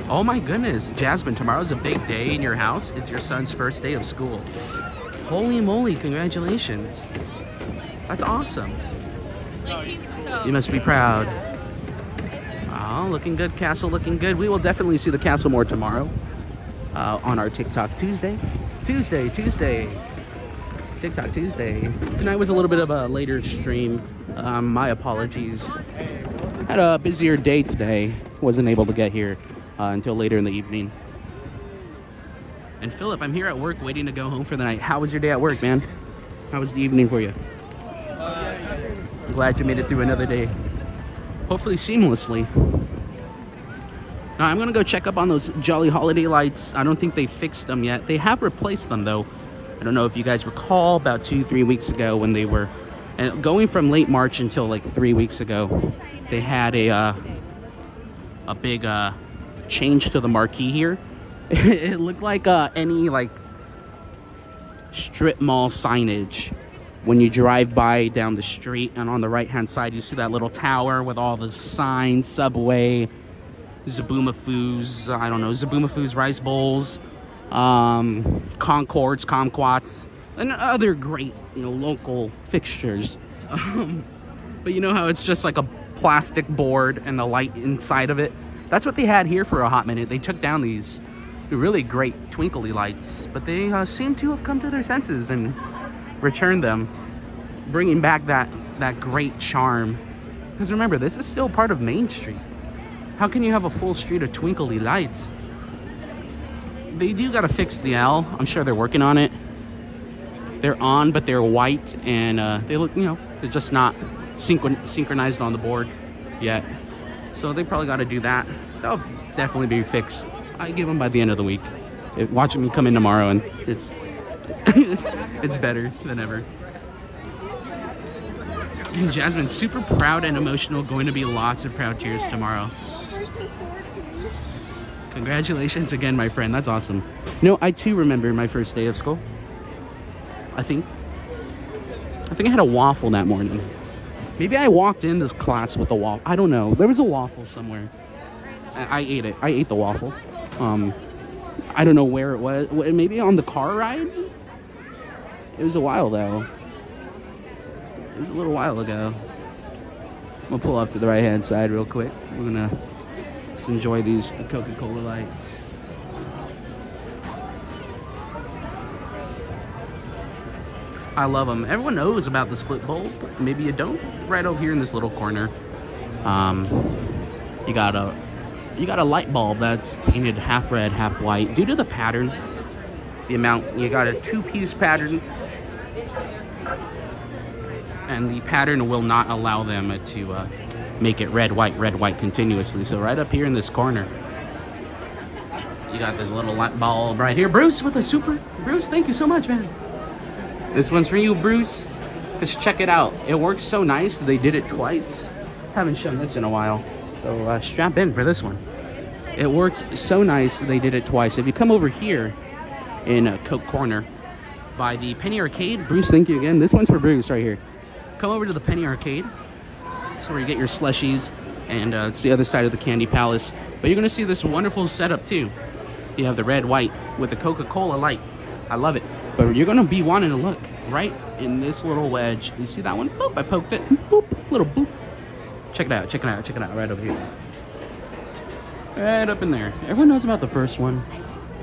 [SPEAKER 1] Oh my goodness, Jasmine, tomorrow's a big day in your house. It's your son's first day of school. Holy moly, congratulations. That's awesome. You must be proud. Oh, looking good, castle, looking good. We will definitely see the castle more tomorrow on our TikTok Tuesday. TikTok Tuesday. Tonight was a little bit of a later stream. My apologies. Had a busier day today. Wasn't able to get here until later in the evening. And Philip, I'm here at work waiting to go home for the night. How was your day at work, man? How was the evening for you? I'm glad you made it through another day. Hopefully seamlessly. Now I'm gonna go check up on those Jolly Holiday lights. I don't think they fixed them yet. They have replaced them though. I don't know if you guys recall about 2-3 weeks ago when they were, and going from late March until like 3 weeks ago, they had a big change to the marquee here. It looked like any like strip mall signage. When you drive by down the street and on the right hand side you see that little tower with all the signs, Subway, Zaboomafoo's, I don't know, Zaboomafoo's rice bowls, Concords, Kumquats, and other great, you know, local fixtures. But you know how it's just like a plastic board and the light inside of it? That's what they had here for a hot minute. They took down these really great twinkly lights, but they seem to have come to their senses and returned them, bringing back that great charm. Because remember, this is still part of Main Street. How can you have a full street of twinkly lights? They do gotta fix the L. I'm sure they're working on it. They're on, but they're white, and they look, you know, they're just not synchronized on the board yet. So they probably got to do that. That'll definitely be fixed. I give them by the end of the week. Watching me come in tomorrow, and it's it's better than ever. And Jasmine, super proud and emotional. Going to be lots of proud tears tomorrow. Congratulations again, my friend. That's awesome. You know, I too remember my first day of school. I think I had a waffle that morning. Maybe I walked in this class with a waffle. I don't know. There was a waffle somewhere. I ate it. I ate the waffle. I don't know where it was. Maybe on the car ride? It was a while though. It was a little while ago. We'll pull up to the right hand side real quick. We're gonna just enjoy these Coca-Cola lights. I love them. Everyone knows about the split bulb. Maybe you don't. Right over here in this little corner, you got a light bulb that's painted half red, half white. Due to the pattern, the amount, you got a 2-piece pattern, and the pattern will not allow them to make it red, white continuously. So right up here in this corner, you got this little light bulb right here. Bruce with a super. Bruce, thank you so much, man. This one's for you, Bruce. Just check it out. It works so nice. They did it twice. Haven't shown this in a while. So strap in for this one. It worked so nice. They did it twice. If you come over here in Coke Corner by the Penny Arcade. Bruce, thank you again. This one's for Bruce right here. Come over to the Penny Arcade. That's where you get your slushies. And it's the other side of the Candy Palace. But you're going to see this wonderful setup too. You have the red, white with the Coca-Cola light. I love it. But you're going to be wanting to look right in this little wedge. You see that one? Boop, I poked it. Boop, little boop. Check it out, check it out, check it out. Right over here. Right up in there. Everyone knows about the first one.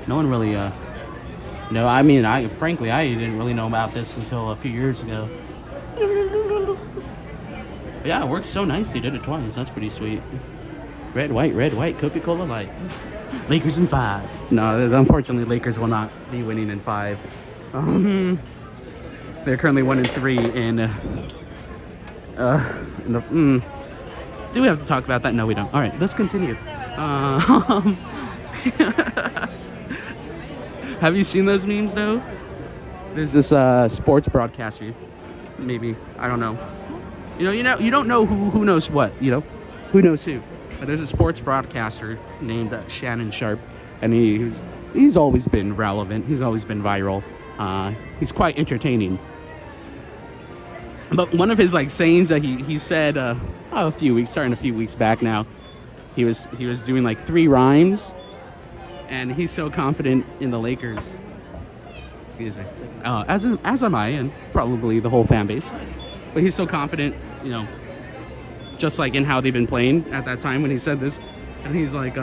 [SPEAKER 1] No one really, no, I mean, frankly, I didn't really know about this until a few years ago. But yeah, it works so nice. They did it twice. That's pretty sweet. Red, white, Coca-Cola light. Lakers in 5. No, unfortunately, Lakers will not be winning in 5. They're currently 1-3 in do we have to talk about that? No, we don't. All right, let's continue. Have you seen those memes though? There's this sports broadcaster, maybe, I don't know. You don't know who knows what, who knows who. But there's a sports broadcaster named Shannon Sharp, and he's always been relevant. He's always been viral. He's quite entertaining. But one of his sayings that he said starting a few weeks back now, he was doing 3 rhymes, and he's so confident in the Lakers. Excuse me. As am I, and probably the whole fan base. But he's so confident, just in how they've been playing at that time when he said this. And he's like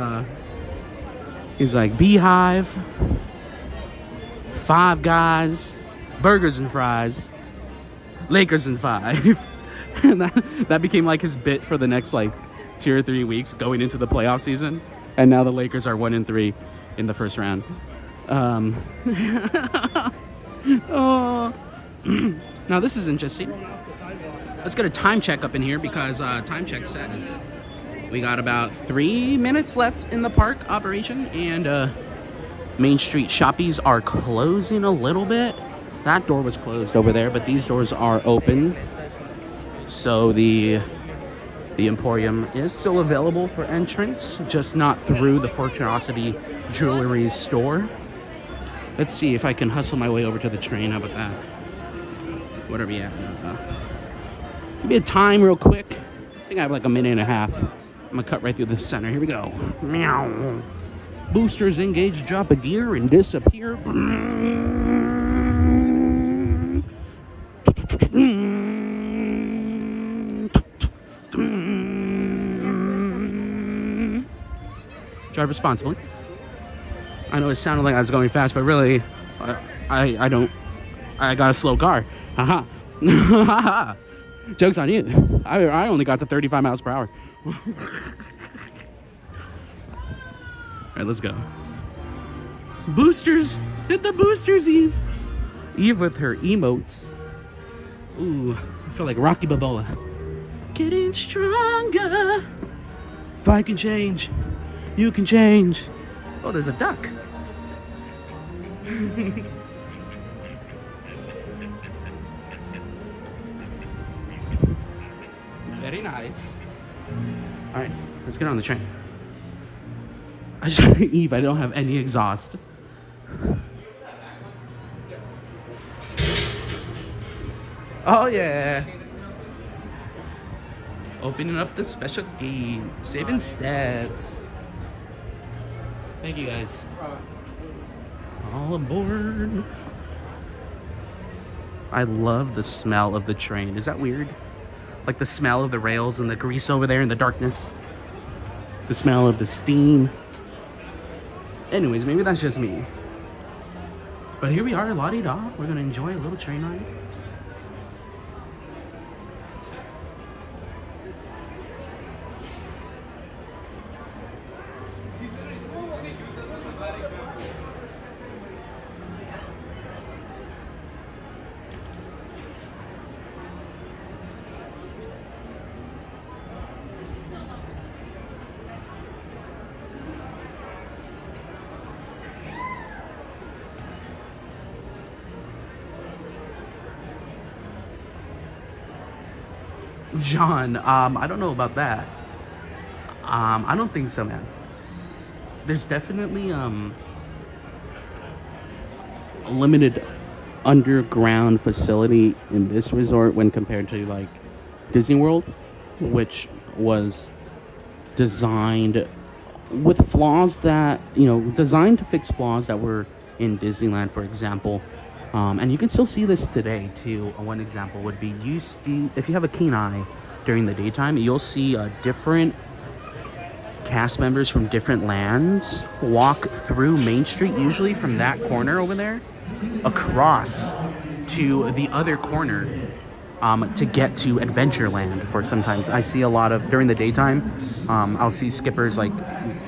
[SPEAKER 1] Beehive, Five Guys, Burgers and Fries, Lakers in 5. And that became his bit for the next 2 or 3 weeks going into the playoff season. And now the Lakers are 1-3 in the first round. Oh. Now this is interesting. Let's get a time check up in here because time check says we got about 3 minutes left in the park operation, and Main Street shoppies are closing a little bit. That door was closed over there, but these doors are open. So the Emporium is still available for entrance, just not through the Fortunosity Jewelry store. Let's see if I can hustle my way over to the train. How about that? What are we at? Give me a time real quick. I think I have a minute and a half. I'm gonna cut right through the center. Here we go. Meow. Boosters engage, drop a gear, and disappear. Drive responsibly. I know it sounded like I was going fast, but really, I don't. I got a slow car. Haha. Joke's on you. I only got to 35 miles per hour. All right, let's go. Boosters. Hit the boosters, Eve. Eve with her emotes. Ooh, I feel like Rocky Balboa. Getting stronger. If I can change, you can change. Oh, there's a duck. Very nice. All right, let's get on the train. Eve, I don't have any exhaust. Oh yeah. Opening up the special gate, saving stats. Thank you guys. All aboard. I love the smell of the train. Is that weird? Like the smell of the rails and the grease over there in the darkness. The smell of the steam. Anyways, maybe that's just me. But here we are, la-di-da. We're gonna enjoy a little train ride. John, I don't know about that. I don't think so, man. There's definitely a limited underground facility in this resort when compared to like Disney World, which was designed with flaws that, designed to fix flaws that were in Disneyland, for example. And you can still see this today too. One example would be if you have a keen eye during the daytime, you'll see different cast members from different lands walk through Main Street, usually from that corner over there, across to the other corner to get to Adventureland. For sometimes I see a lot of during the daytime, I'll see skippers like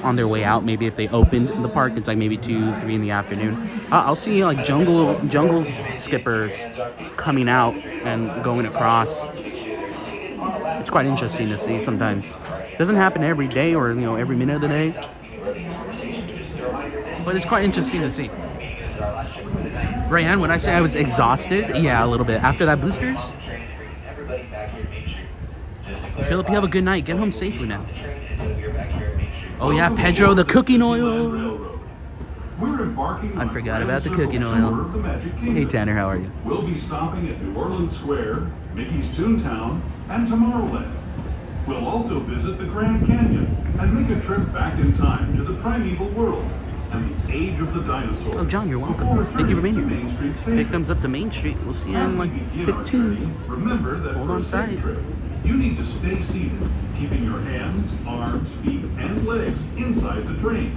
[SPEAKER 1] on their way out. Maybe if they opened the park, it's like maybe 2, 3 in the afternoon. I'll see like jungle skippers coming out and going across. It's quite interesting to see sometimes. Doesn't happen every day or every minute of the day, but it's quite interesting to see. Rayanne, when I say I was exhausted, yeah, a little bit. After that boosters, Philip, you have a good night. Get home safely now. Oh yeah, Pedro, the cooking oil. I forgot about the cooking oil. Hey Tanner, how are you?
[SPEAKER 2] We'll be stopping at New Orleans Square, Mickey's Toontown, and Tomorrowland. We'll also visit the Grand Canyon and make a trip back in time to the primeval world and the age of the dinosaurs.
[SPEAKER 1] Oh, John, you're welcome. Thank you for being here. Big thumbs up to Main Street. We'll see you in like 15.
[SPEAKER 2] Remember that
[SPEAKER 1] Hold
[SPEAKER 2] for
[SPEAKER 1] on
[SPEAKER 2] a safe
[SPEAKER 1] tight.
[SPEAKER 2] trip, you need to stay seated, keeping your hands, arms, feet, and legs inside the train.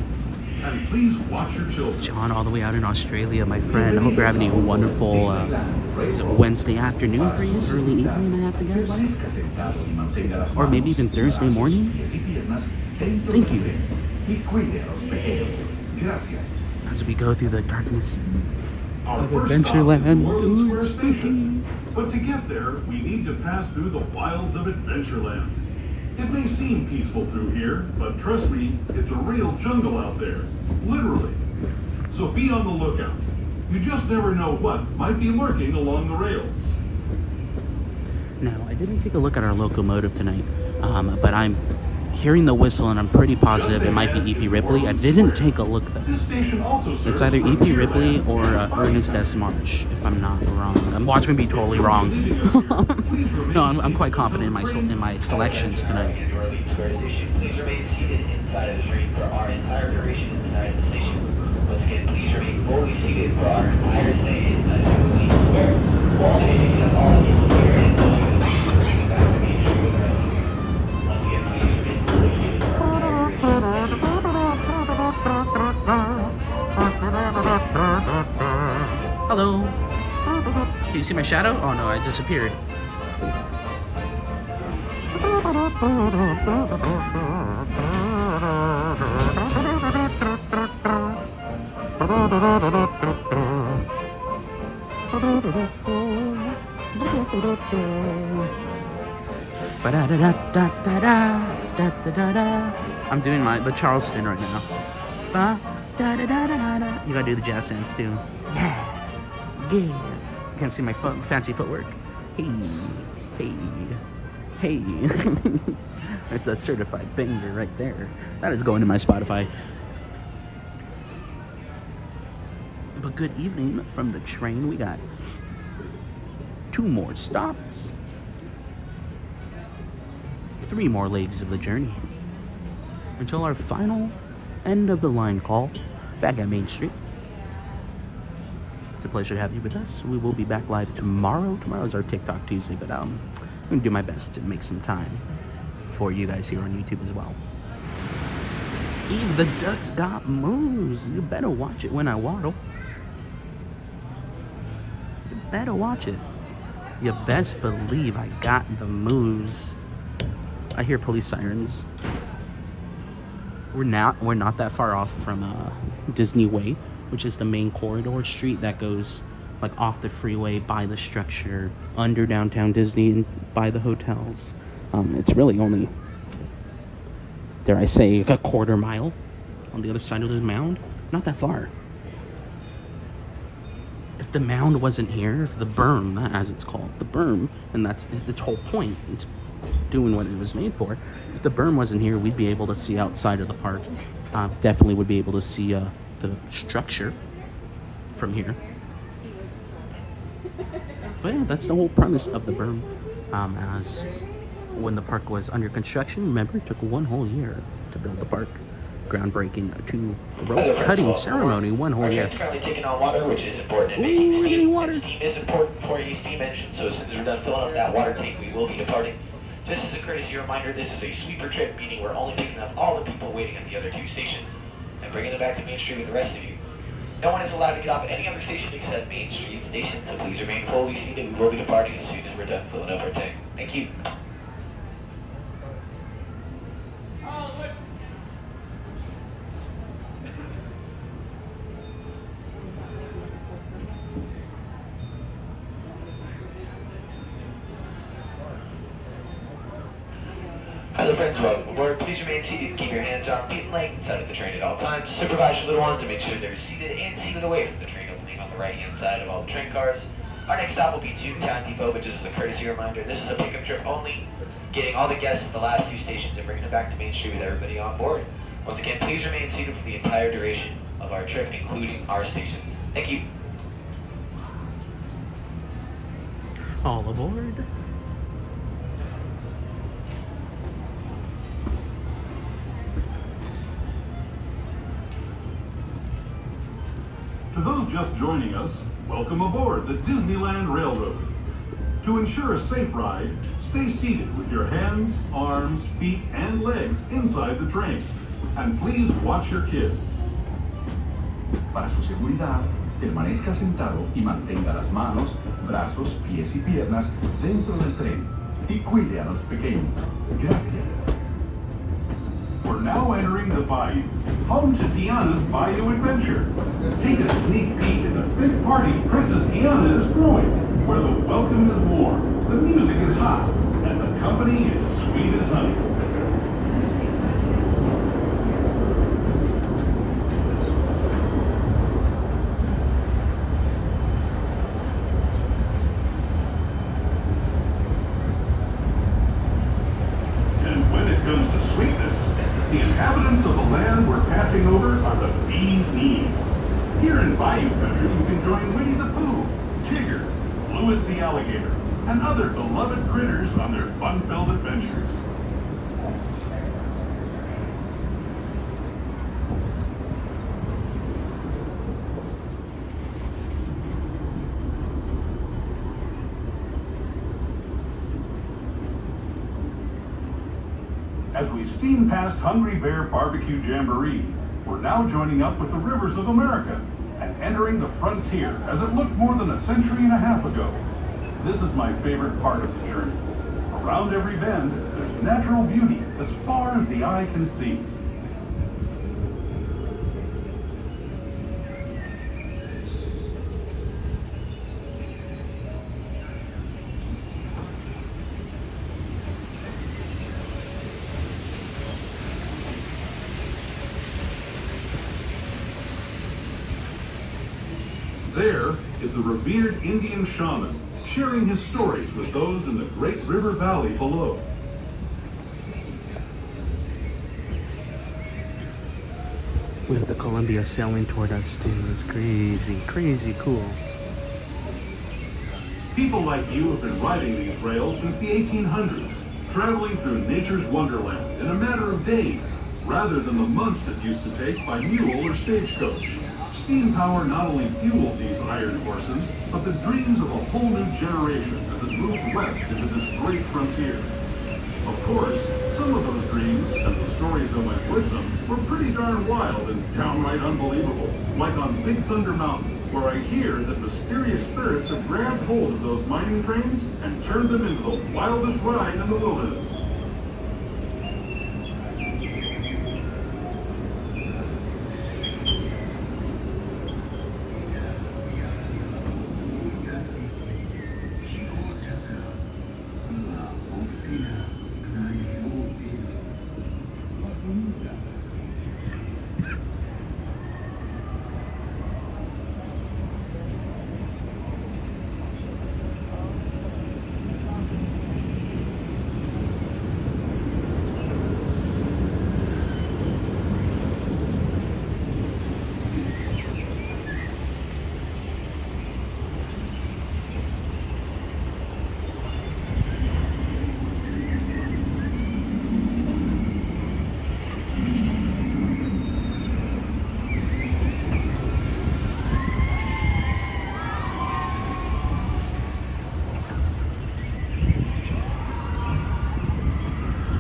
[SPEAKER 2] And please watch your children.
[SPEAKER 1] John, all the way out in Australia, my friend. I hope you're having a wonderful is it Wednesday afternoon for you? Early evening, I have to guess. Or maybe even Thursday morning. Thank you. As we go through the darkness of Adventureland. Ooh, it's spooky.
[SPEAKER 2] But to get there, we need to pass through the wilds of Adventureland. It may seem peaceful through here, but trust me, it's a real jungle out there. Literally. So be on the lookout. You just never know what might be lurking along the rails.
[SPEAKER 1] Now, I didn't take a look at our locomotive tonight, but I'm hearing the whistle and I'm pretty positive it might be E.P. Ripley. I didn't take a look though.
[SPEAKER 2] This station also
[SPEAKER 1] It's either E.P. Ripley or Ernest S. March, if I'm not wrong. Watch me be totally wrong. No, I'm quite confident in my selections tonight.
[SPEAKER 5] Please remain seated inside of the train for our entire duration inside the station. Once again, please remain fully seated for our entire stay inside of Grizzly Peak. We're only taking up all the people here and those who are bringing back to Main Street with the rest of you. Once again, please remain fully seated for our entire duration.
[SPEAKER 1] Hello. Can you see my shadow? Oh no, I disappeared. I'm doing the Charleston right now. You gotta do the jazz hands too. Yeah. Yeah. Can't see my fancy footwork. Hey. Hey. Hey. It's a certified banger right there. That is going to my Spotify. But good evening from the train. We got 2 more stops. 3 more legs of the journey. Until our final end of the line call back at Main Street. It's a pleasure to have you with us. We will be back live tomorrow. Tomorrow's our TikTok Tuesday, but I'm going to do my best to make some time for you guys here on YouTube as well. Eve the Duck's got moves. You better watch it when I waddle. You better watch it. You best believe I got the moves. I hear police sirens. We're not that far off from Disney Way, which is the main corridor street that goes like off the freeway, by the structure, under downtown Disney, and by the hotels. It's really only, dare I say, a quarter mile on the other side of the mound. Not that far. If the mound wasn't here, if the berm, as it's called, the berm, and that's its whole point, it's doing what it was made for. If the berm wasn't here, we'd be able to see outside of the park. Definitely would be able to see the structure from here. But yeah, that's the whole premise of the berm. As when the park was under construction, remember, it took 1 whole year to build the park. Groundbreaking to rope cutting ceremony, 1 whole year.
[SPEAKER 5] It's currently taking on water, which is important.
[SPEAKER 1] Ooh, we're getting water.
[SPEAKER 5] And steam is important for any steam engine, so as soon as we're done filling up that water tank, we will be departing. Just as a courtesy reminder, this is a sweeper trip, meaning we're only picking up all the people waiting at the other 2 stations and bringing them back to Main Street with the rest of you. No one is allowed to get off any other station except Main Street Station, so please remain fully seated. We will be departing as soon as we're done filling up our tank. Thank you. Other friends, welcome aboard. Please remain seated and keep your hands, arms, feet, and legs inside of the train at all times. Supervise your little ones and make sure they're seated and seated away from the train opening on the right-hand side of all the train cars. Our next stop will be Toontown Depot, but just as a courtesy reminder, this is a pickup trip only, getting all the guests at the last 2 stations and bringing them back to Main Street with everybody on board. Once again, please remain seated for the entire duration of our trip, including our stations. Thank you.
[SPEAKER 1] All aboard.
[SPEAKER 2] To those just joining us, welcome aboard the Disneyland Railroad. To ensure a safe ride, stay seated with your hands, arms, feet, and legs inside the train. And please watch your kids.
[SPEAKER 12] Para su seguridad, permanezca sentado y mantenga las manos, brazos, pies y piernas dentro del tren. Y cuide a los pequeños. Gracias.
[SPEAKER 2] We're now entering the Bayou, home to Tiana's Bayou Adventure. Take a sneak peek at the big party Princess Tiana is throwing, where the welcome is warm, the music is hot, and the company is sweet as honey. And when it comes to sweetness, the inhabitants of the land we're passing over are the bee's knees. Here in Bayou Country, you can join Winnie the Pooh, Tigger, Louis the Alligator, and other beloved critters on their fun-filled adventures. As we steam past Hungry Bear Barbecue Jamboree, we're now joining up with the rivers of America and entering the frontier as it looked more than a century and a half ago. This is my favorite part of the journey. Around every bend, there's natural beauty as far as the eye can see. There is the revered Indian shaman, sharing his stories with those in the Great River Valley below.
[SPEAKER 1] We have the Columbia sailing toward us too. It's crazy, crazy cool.
[SPEAKER 2] People like you have been riding these rails since the 1800s, traveling through nature's wonderland in a matter of days, rather than the months it used to take by mule or stagecoach. Steam power not only fueled these iron horses, but the dreams of a whole new generation as it moved west into this great frontier. Of course, some of those dreams and the stories that went with them were pretty darn wild and downright unbelievable, like on Big Thunder Mountain, where I hear that mysterious spirits have grabbed hold of those mining trains and turned them into the wildest ride in the wilderness.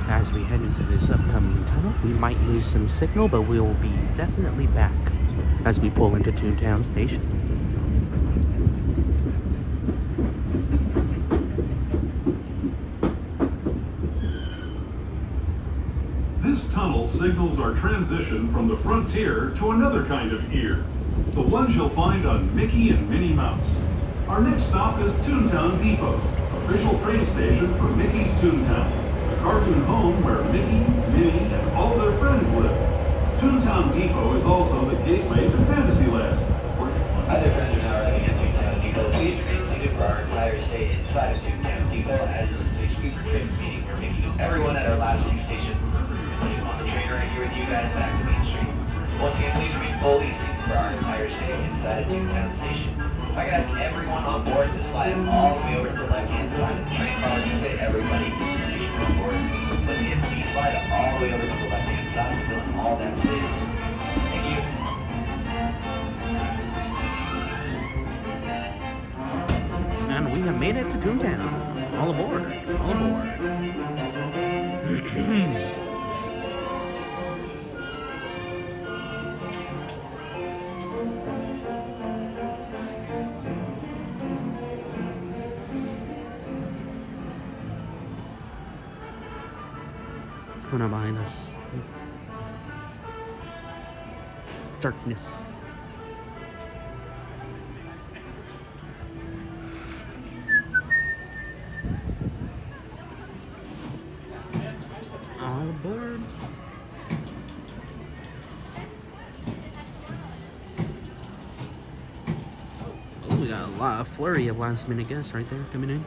[SPEAKER 1] As we head into this upcoming tunnel, we might lose some signal, but we'll be definitely back as we pull into Toontown Station.
[SPEAKER 2] This tunnel signals our transition from the frontier to another kind of ear, the ones you'll find on Mickey and Minnie Mouse. Our next stop is Toontown Depot, official train station for Mickey's Toontown.
[SPEAKER 12] cartoon home where Mickey, Minnie, and all their friends live. Toontown Depot is also the gateway to Fantasyland.
[SPEAKER 5] Hi there, friends. Are now arriving at Toontown Depot. Please remain seated for our entire stay inside of Toontown Depot, as this is a sweet trip, meaning we're taking everyone at our last few stations, putting them on the train right here with you guys back to Main Street. Once again, please remain fully seated for our entire stay inside of Toontown Station. If I could ask everyone on board to slide all the way over to the left-hand side of the train car to fit everybody in the station on board. Once again, please slide all the way over to the left-hand side, filling all that space. Thank you.
[SPEAKER 1] And we have made it to Toontown. All aboard. All aboard. What's going on behind us? Darkness. All aboard. Oh, we got a lot of flurry of last minute guests right there coming in.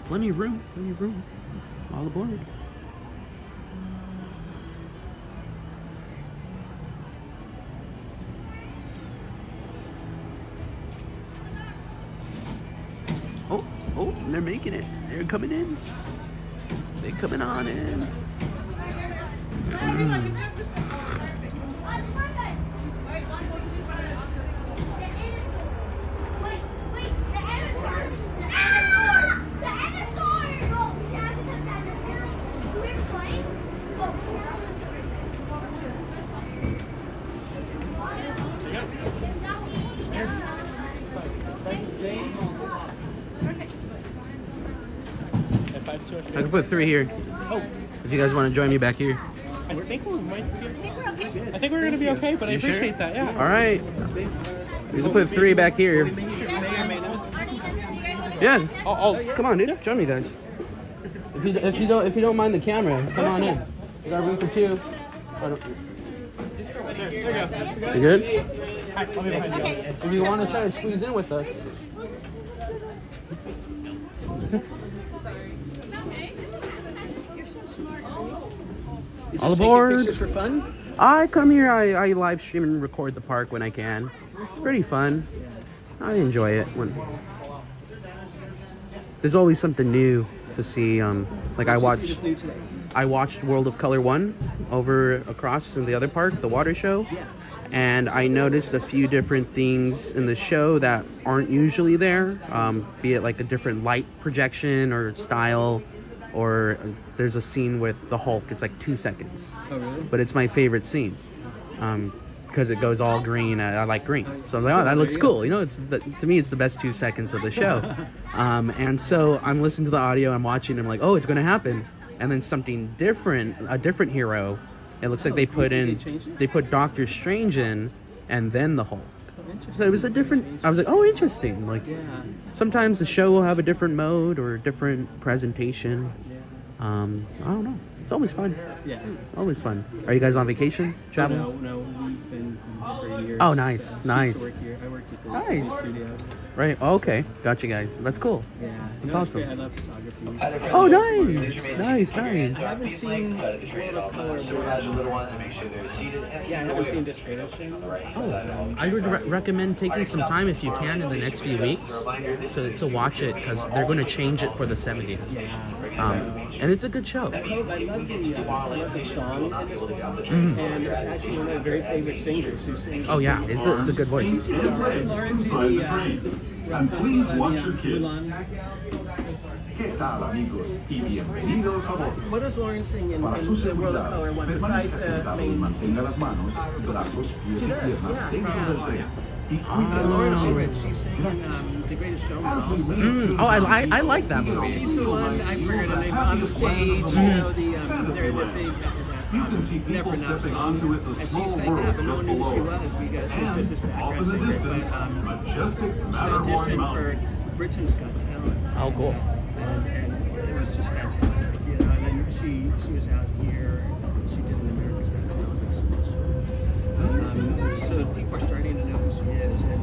[SPEAKER 1] Plenty of room, plenty of room. All aboard. Oh, they're making it. They're coming in. They're coming on in. I can put 3 here.
[SPEAKER 13] Oh.
[SPEAKER 1] If you guys want to join me back here.
[SPEAKER 13] I think we might be okay. I think we're gonna be okay, but I appreciate
[SPEAKER 1] sure?
[SPEAKER 13] that. Yeah.
[SPEAKER 1] All right. We can put 3 back here. Yeah. Oh, come on, dude. Join me, guys. If you don't mind the camera, come on in. We got room for 2. You good? If you want to try to squeeze in with us. All aboard.
[SPEAKER 13] Pictures for fun?
[SPEAKER 1] I come here, I live stream and record the park when I can. It's pretty fun. I enjoy it. There's always something new to see. Like I watched World of Color 1 over across in the other park, the water show.
[SPEAKER 13] Yeah.
[SPEAKER 1] And I noticed a few different things in the show that aren't usually there. Be it like a different light projection or style. Or there's a scene with the Hulk. It's like 2 seconds.
[SPEAKER 13] Oh, really?
[SPEAKER 1] But it's my favorite scene because it goes all green. I like green, so I'm like, oh, that looks cool. You know, to me, it's the best 2 seconds of the show. And so I'm listening to the audio. I'm watching. I'm like, oh, it's going to happen. And then something different, a different hero. It looks like they put Doctor Strange in, and then the Hulk. So it was a different. I was like, oh, interesting. Like, sometimes the show will have a different mode or a different presentation. I don't know. It's always fun.
[SPEAKER 13] Yeah.
[SPEAKER 1] Always fun. Are you guys on vacation? Traveling?
[SPEAKER 13] No, we've been for years.
[SPEAKER 1] Oh, nice, nice.
[SPEAKER 13] I used to work here. I worked at the
[SPEAKER 1] Nice.
[SPEAKER 13] studio.
[SPEAKER 1] Right. Oh, okay. Gotcha, guys. That's cool.
[SPEAKER 13] Yeah.
[SPEAKER 1] That's
[SPEAKER 13] No, it's
[SPEAKER 1] awesome.
[SPEAKER 13] great. I love photography.
[SPEAKER 1] Oh, nice.
[SPEAKER 13] I haven't seen World of Color. Yeah, I haven't seen this photo shoot.
[SPEAKER 1] Oh, I would recommend taking some time if you can in the next few weeks to watch it because they're going to change it for the 70th. And it's a good show.
[SPEAKER 13] I love the song in this one. And it's actually one of my very favorite singers who sings.
[SPEAKER 1] Oh yeah, it's a good voice.
[SPEAKER 12] And please watch your kids. ¿Qué tal, amigos? Y bienvenidos a bordo.
[SPEAKER 13] What does Lauren sing in
[SPEAKER 12] Para su
[SPEAKER 13] the World of
[SPEAKER 12] seguridad,
[SPEAKER 13] Color one
[SPEAKER 12] permanezca
[SPEAKER 13] besides
[SPEAKER 12] sentado y mantenga las manos, brazos, pies y piernas dentro del tren. Y cuide
[SPEAKER 13] Lauren
[SPEAKER 12] los
[SPEAKER 13] Ulrich,
[SPEAKER 12] dedos.
[SPEAKER 13] she's singing The Greatest Showman.
[SPEAKER 1] Oh, I like that movie.
[SPEAKER 13] She's the one I forget her name on the stage. You know the big.
[SPEAKER 12] You can see people stepping onto It's a Small World just below us. And off in the distance, majestic Matterhorn Mountain.
[SPEAKER 13] For Britain's Got Talent.
[SPEAKER 1] Oh, cool.
[SPEAKER 13] and it was just fantastic. You know, and then she was out here. She did an America's Got Talent exclusive. So people are starting to know who she is, and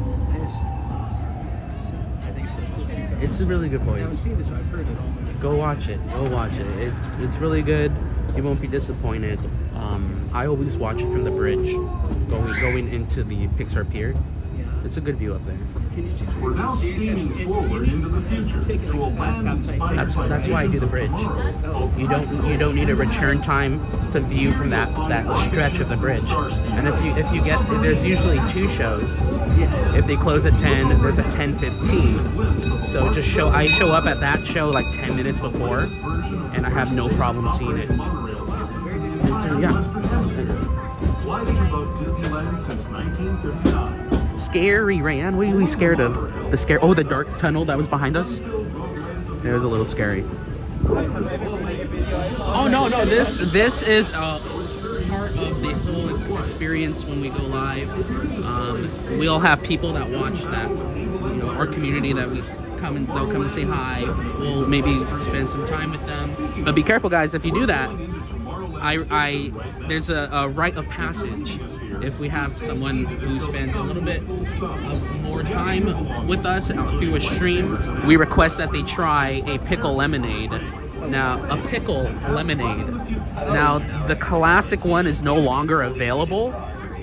[SPEAKER 13] I think it's so cool.
[SPEAKER 1] It's a really good
[SPEAKER 13] I
[SPEAKER 1] voice.
[SPEAKER 13] haven't seen this, so I've heard it.
[SPEAKER 1] Go watch it. Go watch it. It's really good. You won't be disappointed. I always watch it from the bridge, going into the Pixar Pier. It's a good view up there.
[SPEAKER 12] We're now steaming forward into the future to a land inspired
[SPEAKER 1] That's
[SPEAKER 12] by
[SPEAKER 1] why I do the bridge. You don't need a return time to view from that stretch of the bridge. And if you get, there's usually 2 shows. If they close at 10, there's a 10:15. So I show up at that show like 10 minutes before, and I have no problem seeing it. Yeah.
[SPEAKER 12] Gliding above Disneyland since 1959.
[SPEAKER 1] Scary, Ryan. What are you scared of? The dark tunnel that was behind us? It was a little scary. Oh no, this is part of the whole experience when we go live. We'll have people that watch that, you know, our community that they'll come and say hi. We'll maybe spend some time with them. But be careful, guys, if you do that. There's a rite of passage. If we have someone who spends a little bit of more time with us through a stream, we request that they try a pickle lemonade. Now, a pickle lemonade. Now, the classic one is no longer available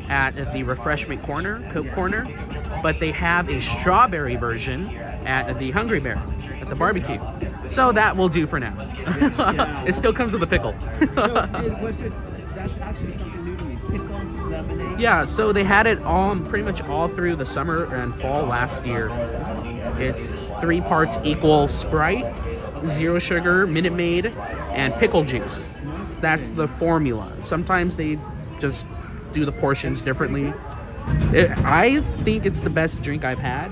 [SPEAKER 1] at the refreshment corner, Coke corner, but they have a strawberry version at the Hungry Bear, at the barbecue. So that will do for now. It still comes with a pickle.
[SPEAKER 13] That's actually something new to me. Pickle lemonade.
[SPEAKER 1] Yeah, so they had it pretty much all through the summer and fall last year. It's 3 parts equal Sprite, 0 sugar, Minute Maid, and pickle juice. That's the formula. Sometimes they just do the portions differently. I think it's the best drink I've had.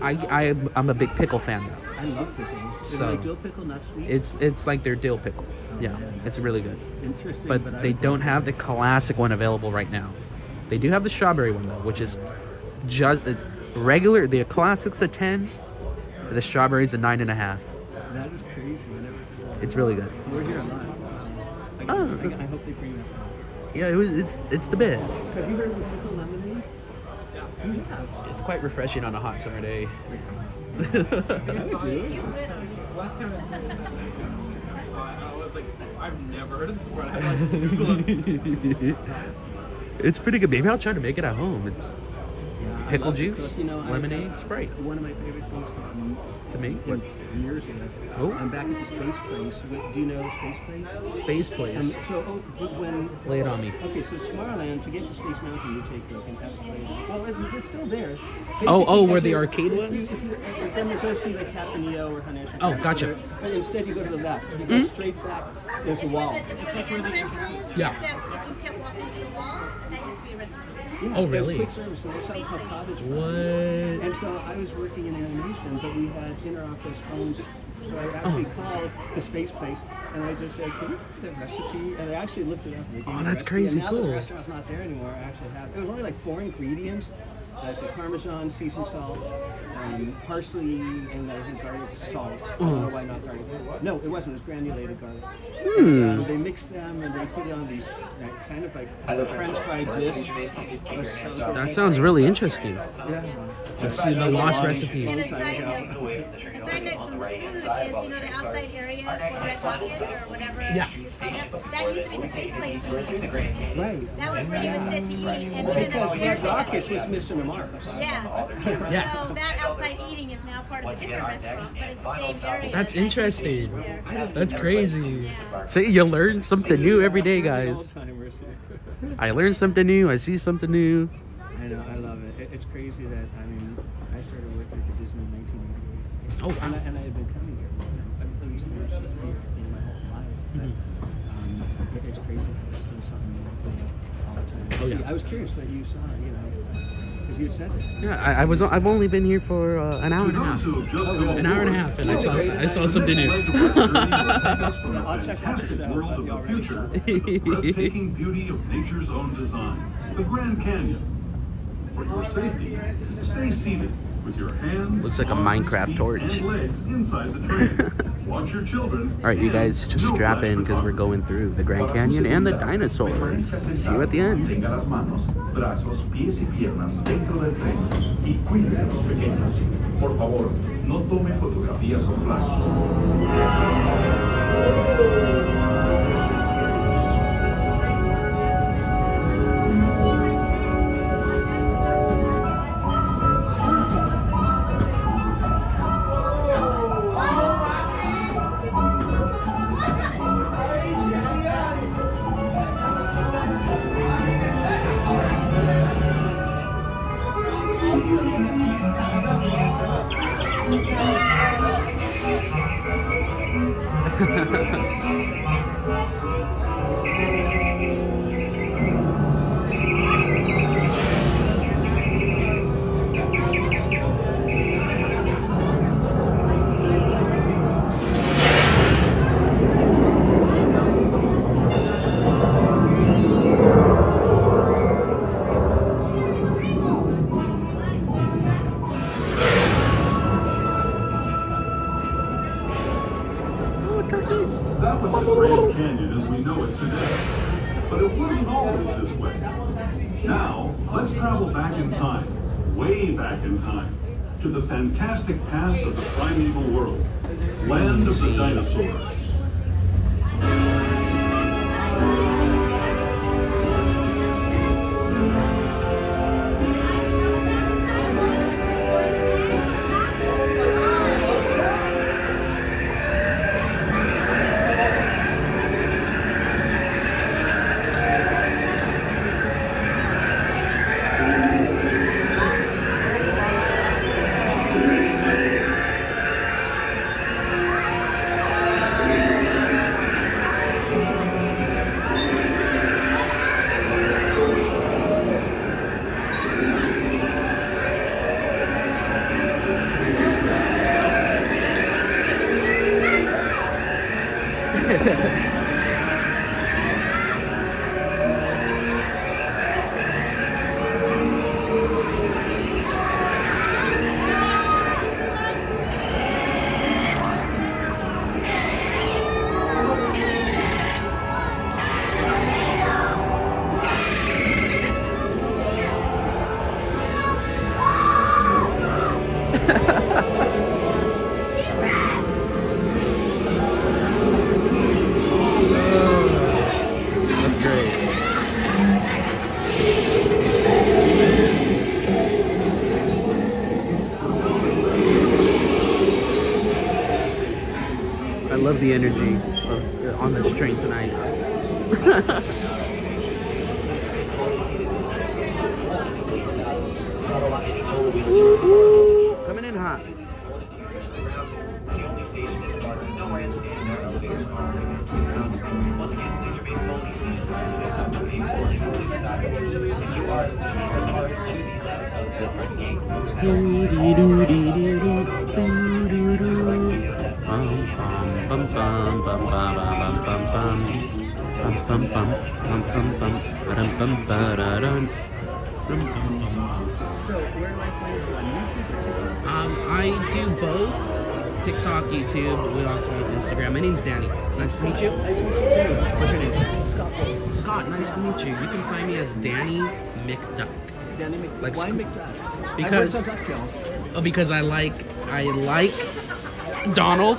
[SPEAKER 1] I'm a big pickle fan though.
[SPEAKER 13] I love pickles. Is it like dill pickle, not sweet?
[SPEAKER 1] It's like their dill pickle. Yeah, it's really good.
[SPEAKER 13] Interesting.
[SPEAKER 1] But they don't have the classic one available right now. They do have the strawberry one though, which is just regular. The classic's a 10. The strawberry's a 9.5.
[SPEAKER 13] That is crazy.
[SPEAKER 1] It's really good.
[SPEAKER 13] We're here a lot. I hope they bring that back.
[SPEAKER 1] Yeah, it's the best.
[SPEAKER 13] Have you heard of pickle lemonade? Yeah.
[SPEAKER 1] It's quite refreshing on a hot summer day.
[SPEAKER 13] I do.
[SPEAKER 14] I've never heard of this before.
[SPEAKER 1] It's pretty good. Maybe I'll try to make it at home. It's pickle juice,
[SPEAKER 13] cook, you know,
[SPEAKER 1] lemonade, Sprite.
[SPEAKER 13] One of my favorite things
[SPEAKER 1] to make?
[SPEAKER 13] What? Years ago.
[SPEAKER 1] Oh.
[SPEAKER 13] I'm back at the Space Place. Do you know the Space Place?
[SPEAKER 1] Space Place.
[SPEAKER 13] When
[SPEAKER 1] lay it on me.
[SPEAKER 13] Okay, so Tomorrowland, to get to Space Mountain, you take an escalator. Well, it's still there.
[SPEAKER 1] Where the arcade was?
[SPEAKER 13] Then you go see the Captain EO or Hanesh.
[SPEAKER 1] Oh, gotcha.
[SPEAKER 13] But instead, you go to the left. You go straight back. There's a wall.
[SPEAKER 1] Yeah.
[SPEAKER 4] Except if you kept walking to the wall, that used to be a restaurant.
[SPEAKER 13] Yeah,
[SPEAKER 1] oh, really?
[SPEAKER 13] Quick service, and there's something called cottage
[SPEAKER 1] What?
[SPEAKER 13] phones. And so I was working in animation, but we had inter-office phones. So I actually called the Space Place, and I just said, "Can you give me the recipe?" And they actually looked it up. And they gave me the
[SPEAKER 1] that's
[SPEAKER 13] recipe.
[SPEAKER 1] crazy
[SPEAKER 13] and now
[SPEAKER 1] cool.
[SPEAKER 13] the restaurant's not there anymore. I actually have. It was only like 4 ingredients. I said Parmesan, seasoned salt, parsley, and I think garlic salt. I don't know why not garlic. No, it wasn't. It was granulated garlic. They mixed them and they put it on these kind of like French fry discs.
[SPEAKER 1] That sounds really interesting.
[SPEAKER 13] Yeah.
[SPEAKER 1] Let's see the lost recipe.
[SPEAKER 4] And a side note from the food is, the outside area for Red Rocket or whatever
[SPEAKER 1] Yeah.
[SPEAKER 4] you call it. That used to be the Space Place.
[SPEAKER 13] Right.
[SPEAKER 4] That was where you would sit to eat and then
[SPEAKER 13] Because
[SPEAKER 4] upstairs.
[SPEAKER 13] Red Rockets was missing the marks.
[SPEAKER 4] Yeah.
[SPEAKER 1] Yeah.
[SPEAKER 4] So that outside eating is now part of a different restaurant, but it's the same area.
[SPEAKER 1] That's
[SPEAKER 4] that used to be
[SPEAKER 1] interesting.
[SPEAKER 4] there.
[SPEAKER 1] That's crazy.
[SPEAKER 4] Yeah.
[SPEAKER 1] See, you learn something new every day, guys. I learn something new. I see something new.
[SPEAKER 13] I know, I love it. It's crazy that, I mean, I started working for Disney in 1988.
[SPEAKER 1] Oh, wow.
[SPEAKER 13] And I had been coming here, at least once a year in my whole life. But, it's crazy how there's still something new all the time.
[SPEAKER 1] Oh, yeah.
[SPEAKER 13] See, I was curious what you saw, because you had said it.
[SPEAKER 1] Yeah, I've only been here for an hour and a half. An hour and a half, and I saw something new.
[SPEAKER 13] I'll check out the show.
[SPEAKER 12] World of the future, the breathtaking beauty of nature's own design, the Grand Canyon. For your safety, stay seated with your hands,
[SPEAKER 1] Looks like a
[SPEAKER 12] arms,
[SPEAKER 1] Minecraft
[SPEAKER 12] feet,
[SPEAKER 1] torch.
[SPEAKER 12] and legs inside the train. Watch your children.
[SPEAKER 1] All right, you guys, just strap in because we're going through the Grand Canyon and the dinosaurs. See you at the end.
[SPEAKER 12] Mantenga las manos, brazos, pies y piernas dentro del tren y cuide a los pequeños. Por favor, no tome fotografías con flash. That was the Grand Canyon as we know it today. But it wasn't always this way. Now, let's travel back in time, way back in time, to the fantastic past of the primeval world, land of the dinosaurs.
[SPEAKER 1] That's great. I love the energy on this train tonight. Coming in hot.
[SPEAKER 13] So, where do I find you on YouTube or TikTok?
[SPEAKER 1] I do both. TikTok, YouTube. We also have Instagram. My name's Danny. Nice to meet you.
[SPEAKER 13] Nice to meet you too.
[SPEAKER 1] What's your name?
[SPEAKER 13] Scott.
[SPEAKER 1] Scott. Nice to meet you. You can find me as Danny McDuck.
[SPEAKER 13] Danny McDuck.
[SPEAKER 1] Like
[SPEAKER 13] Why
[SPEAKER 1] Sc-
[SPEAKER 13] McDuck?
[SPEAKER 1] Because-
[SPEAKER 13] I heard some DuckTales.
[SPEAKER 1] Oh, because I like Donald.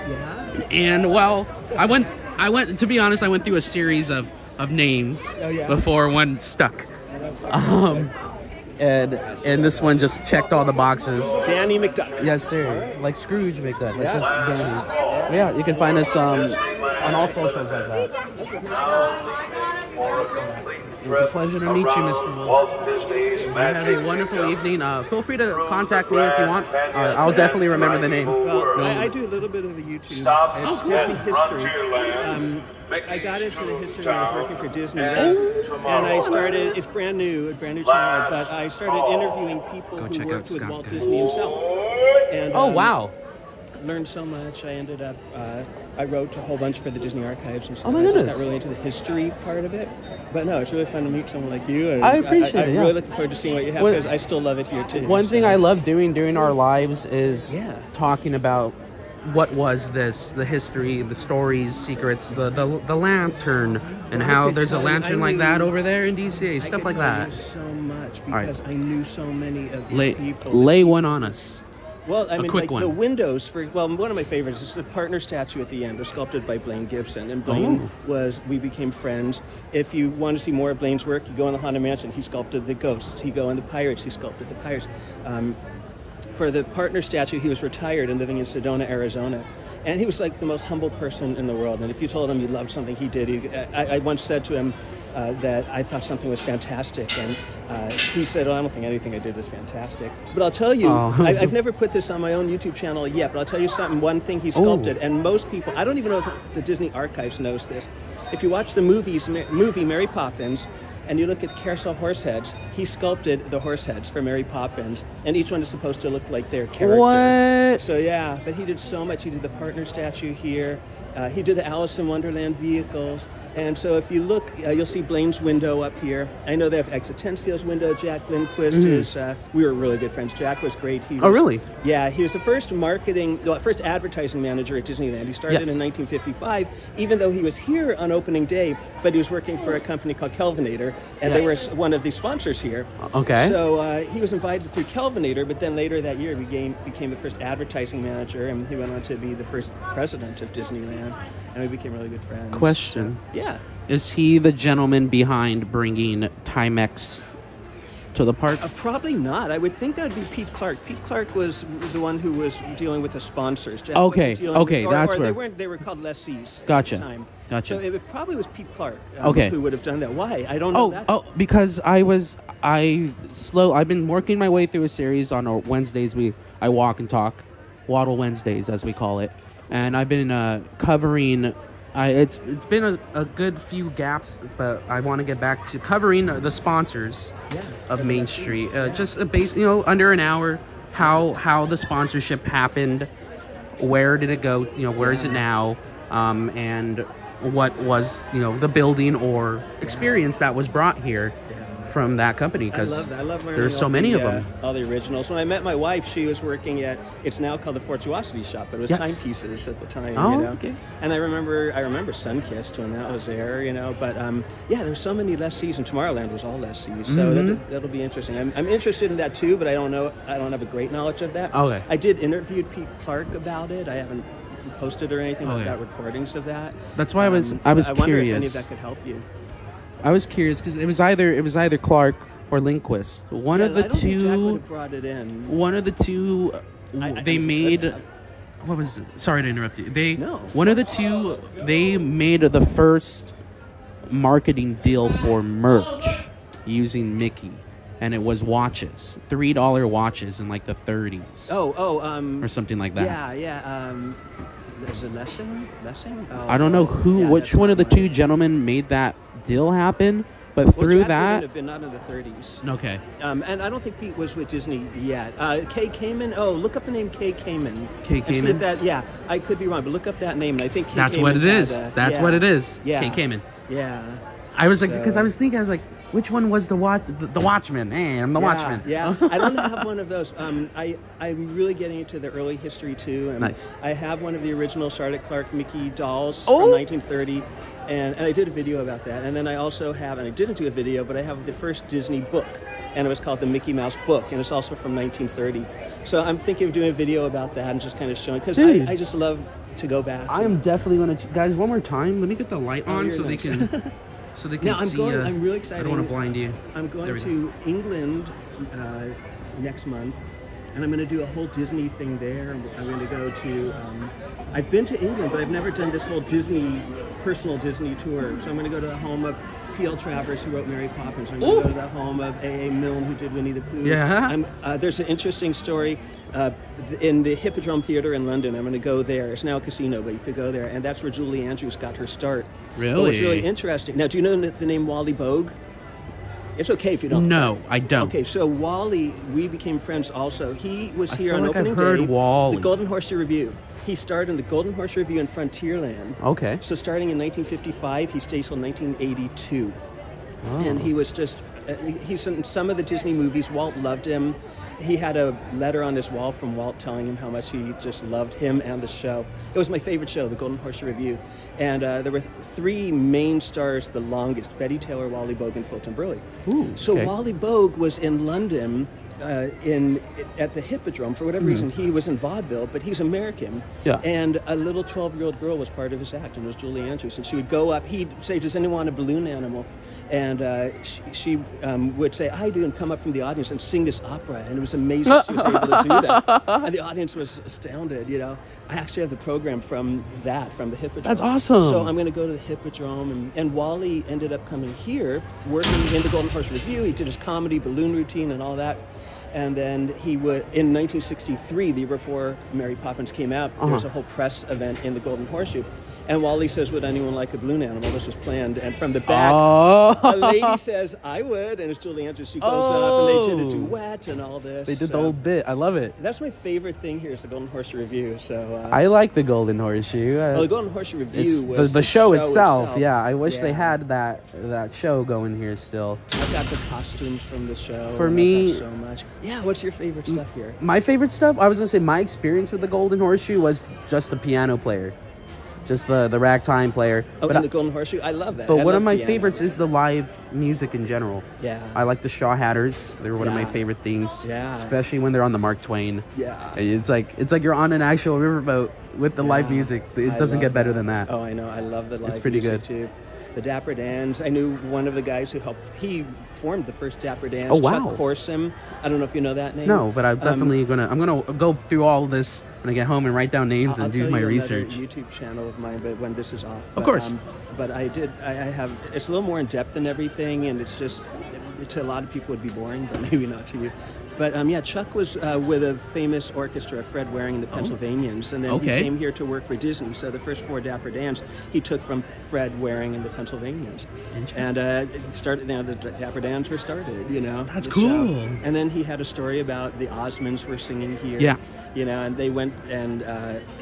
[SPEAKER 13] Yeah.
[SPEAKER 1] And well, I went. To be honest, I went through a series of names before one stuck. And this one just checked all the boxes.
[SPEAKER 13] Danny McDuck.
[SPEAKER 1] Yes, sir. Like Scrooge McDuck. Like just Danny. Yeah, you can find us on all socials like that. It's a pleasure to meet you, Mr. Wolf. You have a wonderful evening. Feel free to contact me if you want. I'll definitely remember the name.
[SPEAKER 13] Well, I do a little bit of the YouTube. It's Disney history. I got into the history when I was working for Disneyland, and I started. It's brand new channel, but I started interviewing people who worked with Walt Disney himself. And,
[SPEAKER 1] wow.
[SPEAKER 13] Learned so much. I ended up. I wrote a whole bunch for the Disney archives and stuff.
[SPEAKER 1] Oh my
[SPEAKER 13] I
[SPEAKER 1] goodness.
[SPEAKER 13] just got really into the history part of it. But no, it's really fun to meet someone like you. And
[SPEAKER 1] I appreciate it,
[SPEAKER 13] I'm really looking forward to seeing what you have because I still love it here too.
[SPEAKER 1] One thing I love doing during our lives is talking about what was this, the history, the stories, secrets, the lantern, and how there's a lantern like that over there in DCA, stuff like that.
[SPEAKER 13] So much because
[SPEAKER 1] All right.
[SPEAKER 13] I knew so many of these people.
[SPEAKER 1] Lay one on us.
[SPEAKER 13] Well, I mean,
[SPEAKER 1] quick
[SPEAKER 13] like
[SPEAKER 1] one.
[SPEAKER 13] the windows for, well, one of my favorites is the partner statue at the end was sculpted by Blaine Gibson. And Blaine we became friends. If you want to see more of Blaine's work, you go in the Haunted Mansion. He sculpted the ghosts. You go in the Pirates. He sculpted the Pirates. For the partner statue, he was retired and living in Sedona, Arizona. And he was like the most humble person in the world. And if you told him you loved something he did, I once said to him that I thought something was fantastic. And he said, oh, I don't think anything I did was fantastic. But I'll tell you, I've never put this on my own YouTube channel yet, but I'll tell you something, one thing he sculpted. And most people, I don't even know if the Disney Archives knows this. If you watch the movie Mary Poppins, and you look at the carousel horse heads, he sculpted the horse heads for Mary Poppins, and each one is supposed to look like their character.
[SPEAKER 1] What?
[SPEAKER 13] So yeah, but he did so much. He did the partner statue here. He did the Alice in Wonderland vehicles. And so if you look, you'll see Blaine's window up here. I know they have Existential's window. Jack Lindquist is, we were really good friends. Jack was great. He was,
[SPEAKER 1] oh, really?
[SPEAKER 13] Yeah, he was the first first advertising manager at Disneyland. He started in 1955, even though he was here on opening day, but he was working for a company called Kelvinator, and they were one of the sponsors here.
[SPEAKER 1] Okay.
[SPEAKER 13] So he was invited through Kelvinator, but then later that year he became the first advertising manager, and he went on to be the first president of Disneyland, and we became really good friends.
[SPEAKER 1] Question.
[SPEAKER 13] Yeah.
[SPEAKER 1] Is he the gentleman behind bringing Timex to the park?
[SPEAKER 13] Probably not. I would think that would be Pete Clark. Pete Clark was the one who was dealing with the sponsors. Jack
[SPEAKER 1] Okay,
[SPEAKER 13] wasn't dealing
[SPEAKER 1] okay,
[SPEAKER 13] with,
[SPEAKER 1] that's
[SPEAKER 13] or
[SPEAKER 1] where...
[SPEAKER 13] they were called lessees
[SPEAKER 1] Gotcha,
[SPEAKER 13] at the time.
[SPEAKER 1] gotcha.
[SPEAKER 13] So it probably was Pete Clark
[SPEAKER 1] who
[SPEAKER 13] would have done that. Why? I don't know that.
[SPEAKER 1] Oh, because I've been working my way through a series on our Wednesdays. I walk and talk, Waddle Wednesdays as we call it, and I've been covering. It's been a good few gaps, but I want to get back to covering the sponsors of Main Street. Just a base, under an hour. How the sponsorship happened, where did it go? Where is it now? And what was the building or experience that was brought here from that company, because
[SPEAKER 13] I love
[SPEAKER 1] there's so many of them.
[SPEAKER 13] All the originals. When I met my wife, she was working at, it's now called the Fortuosity Shop, but it was Timepieces at the time.
[SPEAKER 1] Okay.
[SPEAKER 13] And I remember Sunkissed when that was there, but there's so many lessees, and Tomorrowland was all lessees, so that'll be interesting. I'm interested in that too, but I don't have a great knowledge of that.
[SPEAKER 1] Okay.
[SPEAKER 13] I did interview Pete Clark about it. I haven't posted or anything, but I've got recordings of that.
[SPEAKER 1] That's why I was
[SPEAKER 13] I wonder
[SPEAKER 1] curious.
[SPEAKER 13] if any of that could help you.
[SPEAKER 1] I was curious because it was either Clark or Lindquist. One of the
[SPEAKER 13] I don't think Jack would
[SPEAKER 1] two.
[SPEAKER 13] have brought it in.
[SPEAKER 1] One of the two. They made. What was it? Sorry to interrupt you. One of the two. They made the first marketing deal for merch using Mickey, and it was watches, $3 watches in like the 30s. Or something like that.
[SPEAKER 13] Yeah. Is it Lessing?
[SPEAKER 1] I don't know which one of the two gentlemen made that deal happen, but through that,
[SPEAKER 13] have been not in the 30s.
[SPEAKER 1] Okay.
[SPEAKER 13] And I don't think Pete was with Disney yet. Kay Kamen. Oh, look up the name Kay Kamen.
[SPEAKER 1] Kay Kamen.
[SPEAKER 13] I could be wrong, but look up that name, and I think Kay
[SPEAKER 1] that's
[SPEAKER 13] Kamen
[SPEAKER 1] what it is.
[SPEAKER 13] That's
[SPEAKER 1] what it is.
[SPEAKER 13] Yeah.
[SPEAKER 1] Kay Kamen.
[SPEAKER 13] Yeah.
[SPEAKER 1] I was like, because I was like, which one was the Watchman? I'm the Watchman.
[SPEAKER 13] Yeah, I don't have one of those. I'm really getting into the early history too.
[SPEAKER 1] Nice.
[SPEAKER 13] I have one of the original Charlotte Clark Mickey dolls from 1930, and I did a video about that. And then I also have, and I didn't do a video, but I have the first Disney book, and it was called the Mickey Mouse Book, and it's also from 1930. So I'm thinking of doing a video about that and just kind of showing, because I just love to go back.
[SPEAKER 1] I am definitely going to, guys, one more time. Let me get the light on so they can. So they can see.
[SPEAKER 13] I'm really excited.
[SPEAKER 1] I don't want to blind you.
[SPEAKER 13] I'm going to England next month, and I'm going to do a whole Disney thing there. I'm going to go to. I've been to England, but I've never done this whole personal Disney tour. So I'm going to go to the home of P.L. Travers, who wrote Mary Poppins. I'm going to go to the home of A.A. Milne, who did Winnie the Pooh.
[SPEAKER 1] Yeah.
[SPEAKER 13] There's an interesting story in the Hippodrome Theatre in London. I'm going to go there. It's now a casino, but you could go there, and that's where Julie Andrews got her start.
[SPEAKER 1] Really?
[SPEAKER 13] Well, it's really interesting. Now, do you know the name Wally Bogue? It's okay if you don't.
[SPEAKER 1] No, I don't.
[SPEAKER 13] Okay, so Wally, we became friends also. He was here on
[SPEAKER 1] feel like
[SPEAKER 13] opening
[SPEAKER 1] I've heard
[SPEAKER 13] day.
[SPEAKER 1] Wally.
[SPEAKER 13] The Golden Horse Review. He starred in the Golden Horse Review in Frontierland.
[SPEAKER 1] Okay.
[SPEAKER 13] So starting in 1955, he stayed till 1982.
[SPEAKER 1] Oh.
[SPEAKER 13] And he was just, he's in some of the Disney movies. Walt loved him. he had a letter on his wall from Walt telling him how much he just loved him and the show. It was my favorite show, the Golden Horseshoe Revue. And there were 3 main stars, the longest, Betty Taylor, Wally Bogue, and Fulton Burley.
[SPEAKER 1] Ooh,
[SPEAKER 13] So
[SPEAKER 1] okay.
[SPEAKER 13] Wally Bogue was in London at the Hippodrome. For whatever reason, he was in vaudeville, but he's American.
[SPEAKER 1] Yeah.
[SPEAKER 13] And a little 12-year-old girl was part of his act, and it was Julie Andrews. And she would go up, he'd say, does anyone want a balloon animal? And she would say, I do, and come up from the audience and sing this opera. And it was amazing she was able to do that. And the audience was astounded, you know. I actually have the program from the Hippodrome.
[SPEAKER 1] That's awesome.
[SPEAKER 13] So I'm going to go to the Hippodrome. And Wally ended up coming here, working in the Golden Horse Revue. He did his comedy, balloon routine, and all that. And then he would, in 1963, the year before Mary Poppins came out, there was a whole press event in the Golden Horseshoe. And Wally says, would anyone like a balloon animal? This was planned. And from the back, a lady says, I would. And it's Julie Andrews. She goes up, and they did a duet and all this.
[SPEAKER 1] They did the whole bit. I love it.
[SPEAKER 13] That's my favorite thing here is the Golden Horseshoe Revue. So
[SPEAKER 1] I like the Golden Horseshoe.
[SPEAKER 13] the Golden Horseshoe Revue
[SPEAKER 1] It's
[SPEAKER 13] was
[SPEAKER 1] the show itself. Yeah, I wish
[SPEAKER 13] Yeah.
[SPEAKER 1] they had that show going here still.
[SPEAKER 13] I got the costumes from the show.
[SPEAKER 1] For
[SPEAKER 13] I
[SPEAKER 1] me-
[SPEAKER 13] love so much. Yeah, what's your favorite stuff here?
[SPEAKER 1] My favorite stuff, I was going to say my experience with the Golden Horseshoe was just the piano player. Just the ragtime player.
[SPEAKER 13] Oh,
[SPEAKER 1] But
[SPEAKER 13] and the Golden Horseshoe? I love that.
[SPEAKER 1] But
[SPEAKER 13] I
[SPEAKER 1] one
[SPEAKER 13] love
[SPEAKER 1] of my
[SPEAKER 13] piano.
[SPEAKER 1] favorites is the live music in general.
[SPEAKER 13] Yeah.
[SPEAKER 1] I like the Shaw Hatters. They're one of my
[SPEAKER 13] Yeah.
[SPEAKER 1] favorite things.
[SPEAKER 13] Yeah.
[SPEAKER 1] Especially when they're on the Mark Twain.
[SPEAKER 13] Yeah.
[SPEAKER 1] It's like you're on an actual riverboat with the live
[SPEAKER 13] Yeah.
[SPEAKER 1] music. It
[SPEAKER 13] I
[SPEAKER 1] doesn't
[SPEAKER 13] love
[SPEAKER 1] get better than that.
[SPEAKER 13] Oh, I know. I love the live
[SPEAKER 1] It's pretty
[SPEAKER 13] music,
[SPEAKER 1] good.
[SPEAKER 13] too. The Dapper Dans. I knew one of the guys who helped. He formed the first Dapper Dans.
[SPEAKER 1] Oh, wow.
[SPEAKER 13] Chuck Corsom. I don't know if you know that name.
[SPEAKER 1] No, but I'm definitely I'm gonna go through all this when I get home and write down names
[SPEAKER 13] I'll
[SPEAKER 1] and do
[SPEAKER 13] tell
[SPEAKER 1] my
[SPEAKER 13] you
[SPEAKER 1] research.
[SPEAKER 13] another YouTube channel of mine, but when this is off.
[SPEAKER 1] Of course.
[SPEAKER 13] But I have. It's a little more in depth than everything, and it's just to a lot of people would be boring, but maybe not to you. But yeah, Chuck was with a famous orchestra, Fred Waring and the Pennsylvanians, and then he came here to work for Disney. So the first 4 Dapper Dans he took from Fred Waring and the Pennsylvanians, and it started. You know, the Dapper Dans were started. You know,
[SPEAKER 1] That's
[SPEAKER 13] the
[SPEAKER 1] cool.
[SPEAKER 13] show. And then he had a story about the Osmonds were singing here.
[SPEAKER 1] Yeah.
[SPEAKER 13] You know, and they went, and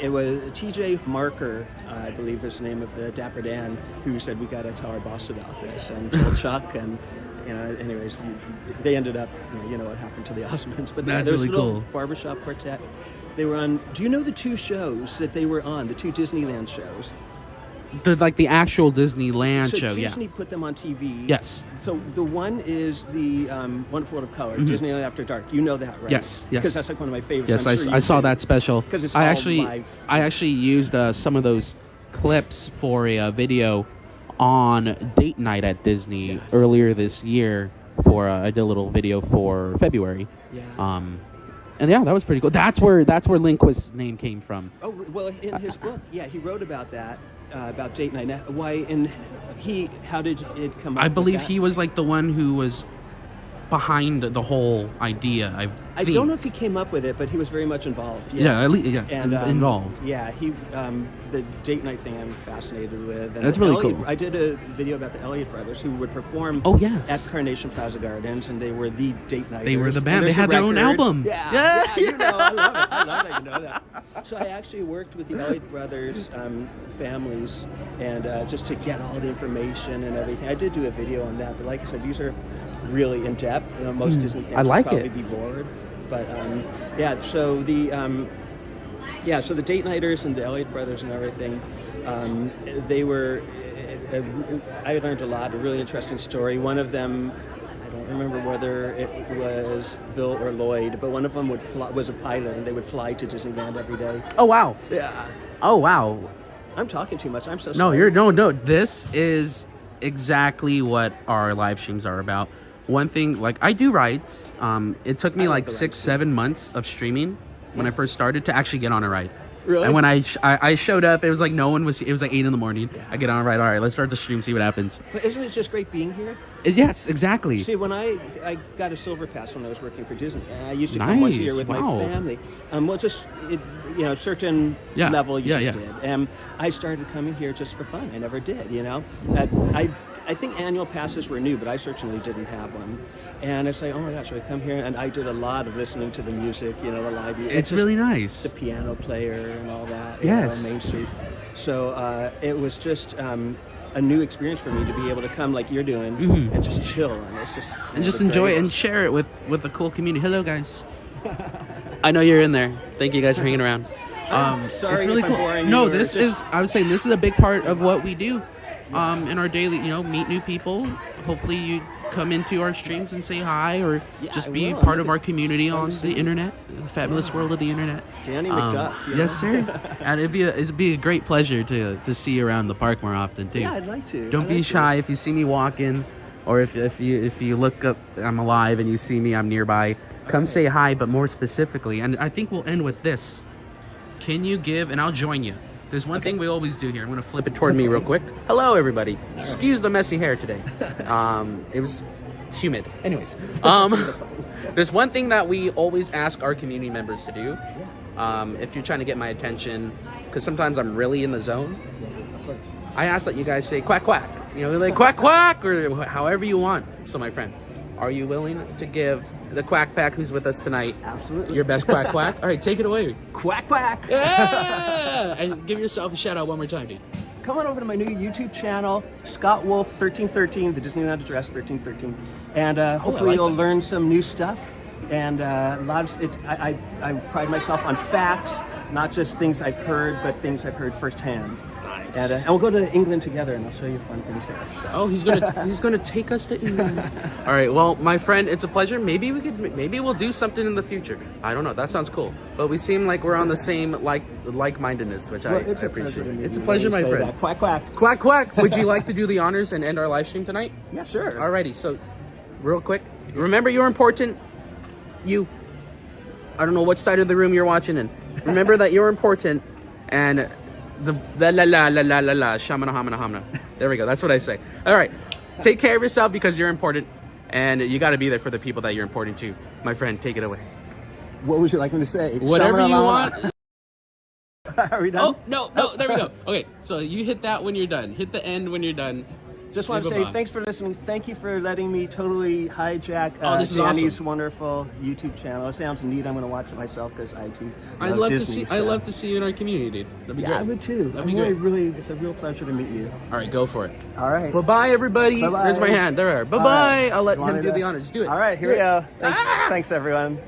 [SPEAKER 13] it was T.J. Marker, I believe is the name of the Dapper Dan, who said, we got to tell our boss about this, and told Chuck, and, you know, anyways, they ended up, you know what happened to the Osmonds. But
[SPEAKER 1] That's
[SPEAKER 13] there was
[SPEAKER 1] really
[SPEAKER 13] a little
[SPEAKER 1] cool.
[SPEAKER 13] barbershop quartet. They were on, do you know the 2 shows that they were on, the 2 Disneyland shows?
[SPEAKER 1] The actual Disneyland
[SPEAKER 13] So
[SPEAKER 1] show, yeah.
[SPEAKER 13] Disney put them on TV.
[SPEAKER 1] Yes.
[SPEAKER 13] So the one is the Wonderful World of Color, Disneyland After Dark. You know that, right?
[SPEAKER 1] Yes, yes.
[SPEAKER 13] Because that's like one of my favorites.
[SPEAKER 1] Yes,
[SPEAKER 13] I'm sure
[SPEAKER 1] I
[SPEAKER 13] you
[SPEAKER 1] saw
[SPEAKER 13] did.
[SPEAKER 1] that special.
[SPEAKER 13] 'Cause it's
[SPEAKER 1] I
[SPEAKER 13] all
[SPEAKER 1] actually
[SPEAKER 13] live.
[SPEAKER 1] I actually used some of those clips for a video on date night at Disney earlier this year. I did a little video for February.
[SPEAKER 13] Yeah.
[SPEAKER 1] And yeah, that was pretty cool. That's where Lindquist's name came from.
[SPEAKER 13] Oh, well, in his book, yeah, he wrote about that, about date night. Now, why, how did it come up?
[SPEAKER 1] I
[SPEAKER 13] with
[SPEAKER 1] believe
[SPEAKER 13] that?
[SPEAKER 1] he was like the one who was behind the whole idea.
[SPEAKER 13] I don't know if he came up with it, but he was very much involved.
[SPEAKER 1] Yeah, at least, yeah,
[SPEAKER 13] and,
[SPEAKER 1] involved.
[SPEAKER 13] Yeah, the date night thing I'm fascinated with. And
[SPEAKER 1] That's
[SPEAKER 13] the
[SPEAKER 1] really
[SPEAKER 13] Elliott,
[SPEAKER 1] cool.
[SPEAKER 13] I did a video about the Elliott brothers who would perform at Carnation Plaza Gardens, and they were the date nighters.
[SPEAKER 1] They were the
[SPEAKER 13] And
[SPEAKER 1] band. They
[SPEAKER 13] there's a
[SPEAKER 1] had their own
[SPEAKER 13] record.
[SPEAKER 1] album.
[SPEAKER 13] Yeah, you know, I love it. I love that you know that. So I actually worked with the Elliott brothers families, and just to get all the information and everything. I did do a video on that, but like I said, these are really in depth. You know, most Disney fans
[SPEAKER 1] I like
[SPEAKER 13] would probably
[SPEAKER 1] it.
[SPEAKER 13] be bored, but yeah. So so the date nighters and the Elliott brothers and everything, they were. I learned a lot. A really interesting story. One of them, I don't remember whether it was Bill or Lloyd, but one of them was a pilot, and they would fly to Disneyland every day.
[SPEAKER 1] Oh wow.
[SPEAKER 13] Yeah.
[SPEAKER 1] Oh wow.
[SPEAKER 13] I'm talking too much. I'm so
[SPEAKER 1] No,
[SPEAKER 13] sorry.
[SPEAKER 1] no. This is exactly what our live streams are about. One thing, like I do rides. It took me like 6-7 months of streaming when I first started to actually get on a ride.
[SPEAKER 13] Really?
[SPEAKER 1] And when I showed up, it was like no one was. It was like 8 in the morning. I get on a ride. All right, let's start the stream. See what happens.
[SPEAKER 13] But isn't it just great being here?
[SPEAKER 1] Yes, exactly.
[SPEAKER 13] See, when I got a silver pass when I was working for Disney, I used to come once a year with my family. Certain level you just did. And I started coming here just for fun. I never did, you know. I think annual passes were new, but I certainly didn't have one. And it's like, oh my gosh, I come here, and I did a lot of listening to the music, you know, the live music.
[SPEAKER 1] It's really nice.
[SPEAKER 13] The piano player and all that.
[SPEAKER 1] Yes.
[SPEAKER 13] You know, Main Street. So it was just a new experience for me to be able to come like you're doing and just chill. And it's just
[SPEAKER 1] And just enjoy it and share it with the cool community. Hello, guys. I know you're in there. Thank you guys for hanging around.
[SPEAKER 13] Sorry
[SPEAKER 1] it's really
[SPEAKER 13] if I'm
[SPEAKER 1] cool.
[SPEAKER 13] boring
[SPEAKER 1] No,
[SPEAKER 13] you or
[SPEAKER 1] this is. I was saying this is a big part of what we do. In our daily, meet new people. Hopefully, you come into our streams and say hi, or just be part of our community on the internet, the fabulous world of the internet.
[SPEAKER 13] Danny McDuff.
[SPEAKER 1] Yes, sir. And it'd be a great pleasure to see you around the park more often too.
[SPEAKER 13] Yeah, I'd like to.
[SPEAKER 1] Don't be shy if you see me walking, or if you look up, I'm alive, and you see me, I'm nearby. Come say hi, but more specifically, and I think we'll end with this. Can you give, and I'll join you. There's one thing we always do here. I'm going to flip it toward me real quick. Hello, everybody. Excuse the messy hair today. It was humid. Anyways, there's one thing that we always ask our community members to do. If you're trying to get my attention, because sometimes I'm really in the zone, I ask that you guys say quack, quack. Like quack, quack, or however you want. So, my friend, are you willing to give the Quack Pack who's with us tonight your best quack, quack? All right, take it away.
[SPEAKER 13] Quack, quack.
[SPEAKER 1] Yeah! And give yourself a shout out one more time, dude.
[SPEAKER 13] Come on over to my new YouTube channel, Scott Wolf 1313, the Disneyland address 1313, and hopefully you'll learn some new stuff. And I pride myself on facts, not just things I've heard, but things I've heard firsthand. And we'll go to England together, and I'll show you fun things there. So.
[SPEAKER 1] Oh, he's gonna take us to England. All right, well, my friend, it's a pleasure. Maybe we'll do something in the future. I don't know. That sounds cool. But we seem like we're on the same like-mindedness, which I appreciate. It's a pleasure, my friend.
[SPEAKER 13] That. Quack, quack.
[SPEAKER 1] Quack, quack. Would you like to do the honors and end our live stream tonight?
[SPEAKER 13] Yeah, sure.
[SPEAKER 1] Alrighty. So, real quick, remember you're important. I don't know what side of the room you're watching in. Remember that you're important, and. The la la la la la la shamana hamana hamana. There we go. That's what I say. All right. Take care of yourself because you're important, and you got to be there for the people that you're important to. My friend, take it away.
[SPEAKER 13] What would you like me to say?
[SPEAKER 1] Whatever you want.
[SPEAKER 13] Are we done?
[SPEAKER 1] Oh no! There we go. Okay, so you hit that when you're done. Hit the end when you're done.
[SPEAKER 13] Just want to say thanks for listening. Thank you for letting me totally hijack
[SPEAKER 1] this is
[SPEAKER 13] Danny's
[SPEAKER 1] awesome.
[SPEAKER 13] Wonderful YouTube channel. It sounds neat. I'm going to watch it myself because I too love Disney.
[SPEAKER 1] I'd love to see you in our community, dude. That'd be great.
[SPEAKER 13] I would too.
[SPEAKER 1] That'd be great.
[SPEAKER 13] Really, it's a real pleasure to meet you.
[SPEAKER 1] All right, go for it.
[SPEAKER 13] All right.
[SPEAKER 1] Bye-bye, everybody.
[SPEAKER 13] Bye-bye.
[SPEAKER 1] There's my hand. There. Bye-bye.
[SPEAKER 13] Right.
[SPEAKER 1] I'll let him do the honors. Do it.
[SPEAKER 13] All right, here we go. Thanks everyone.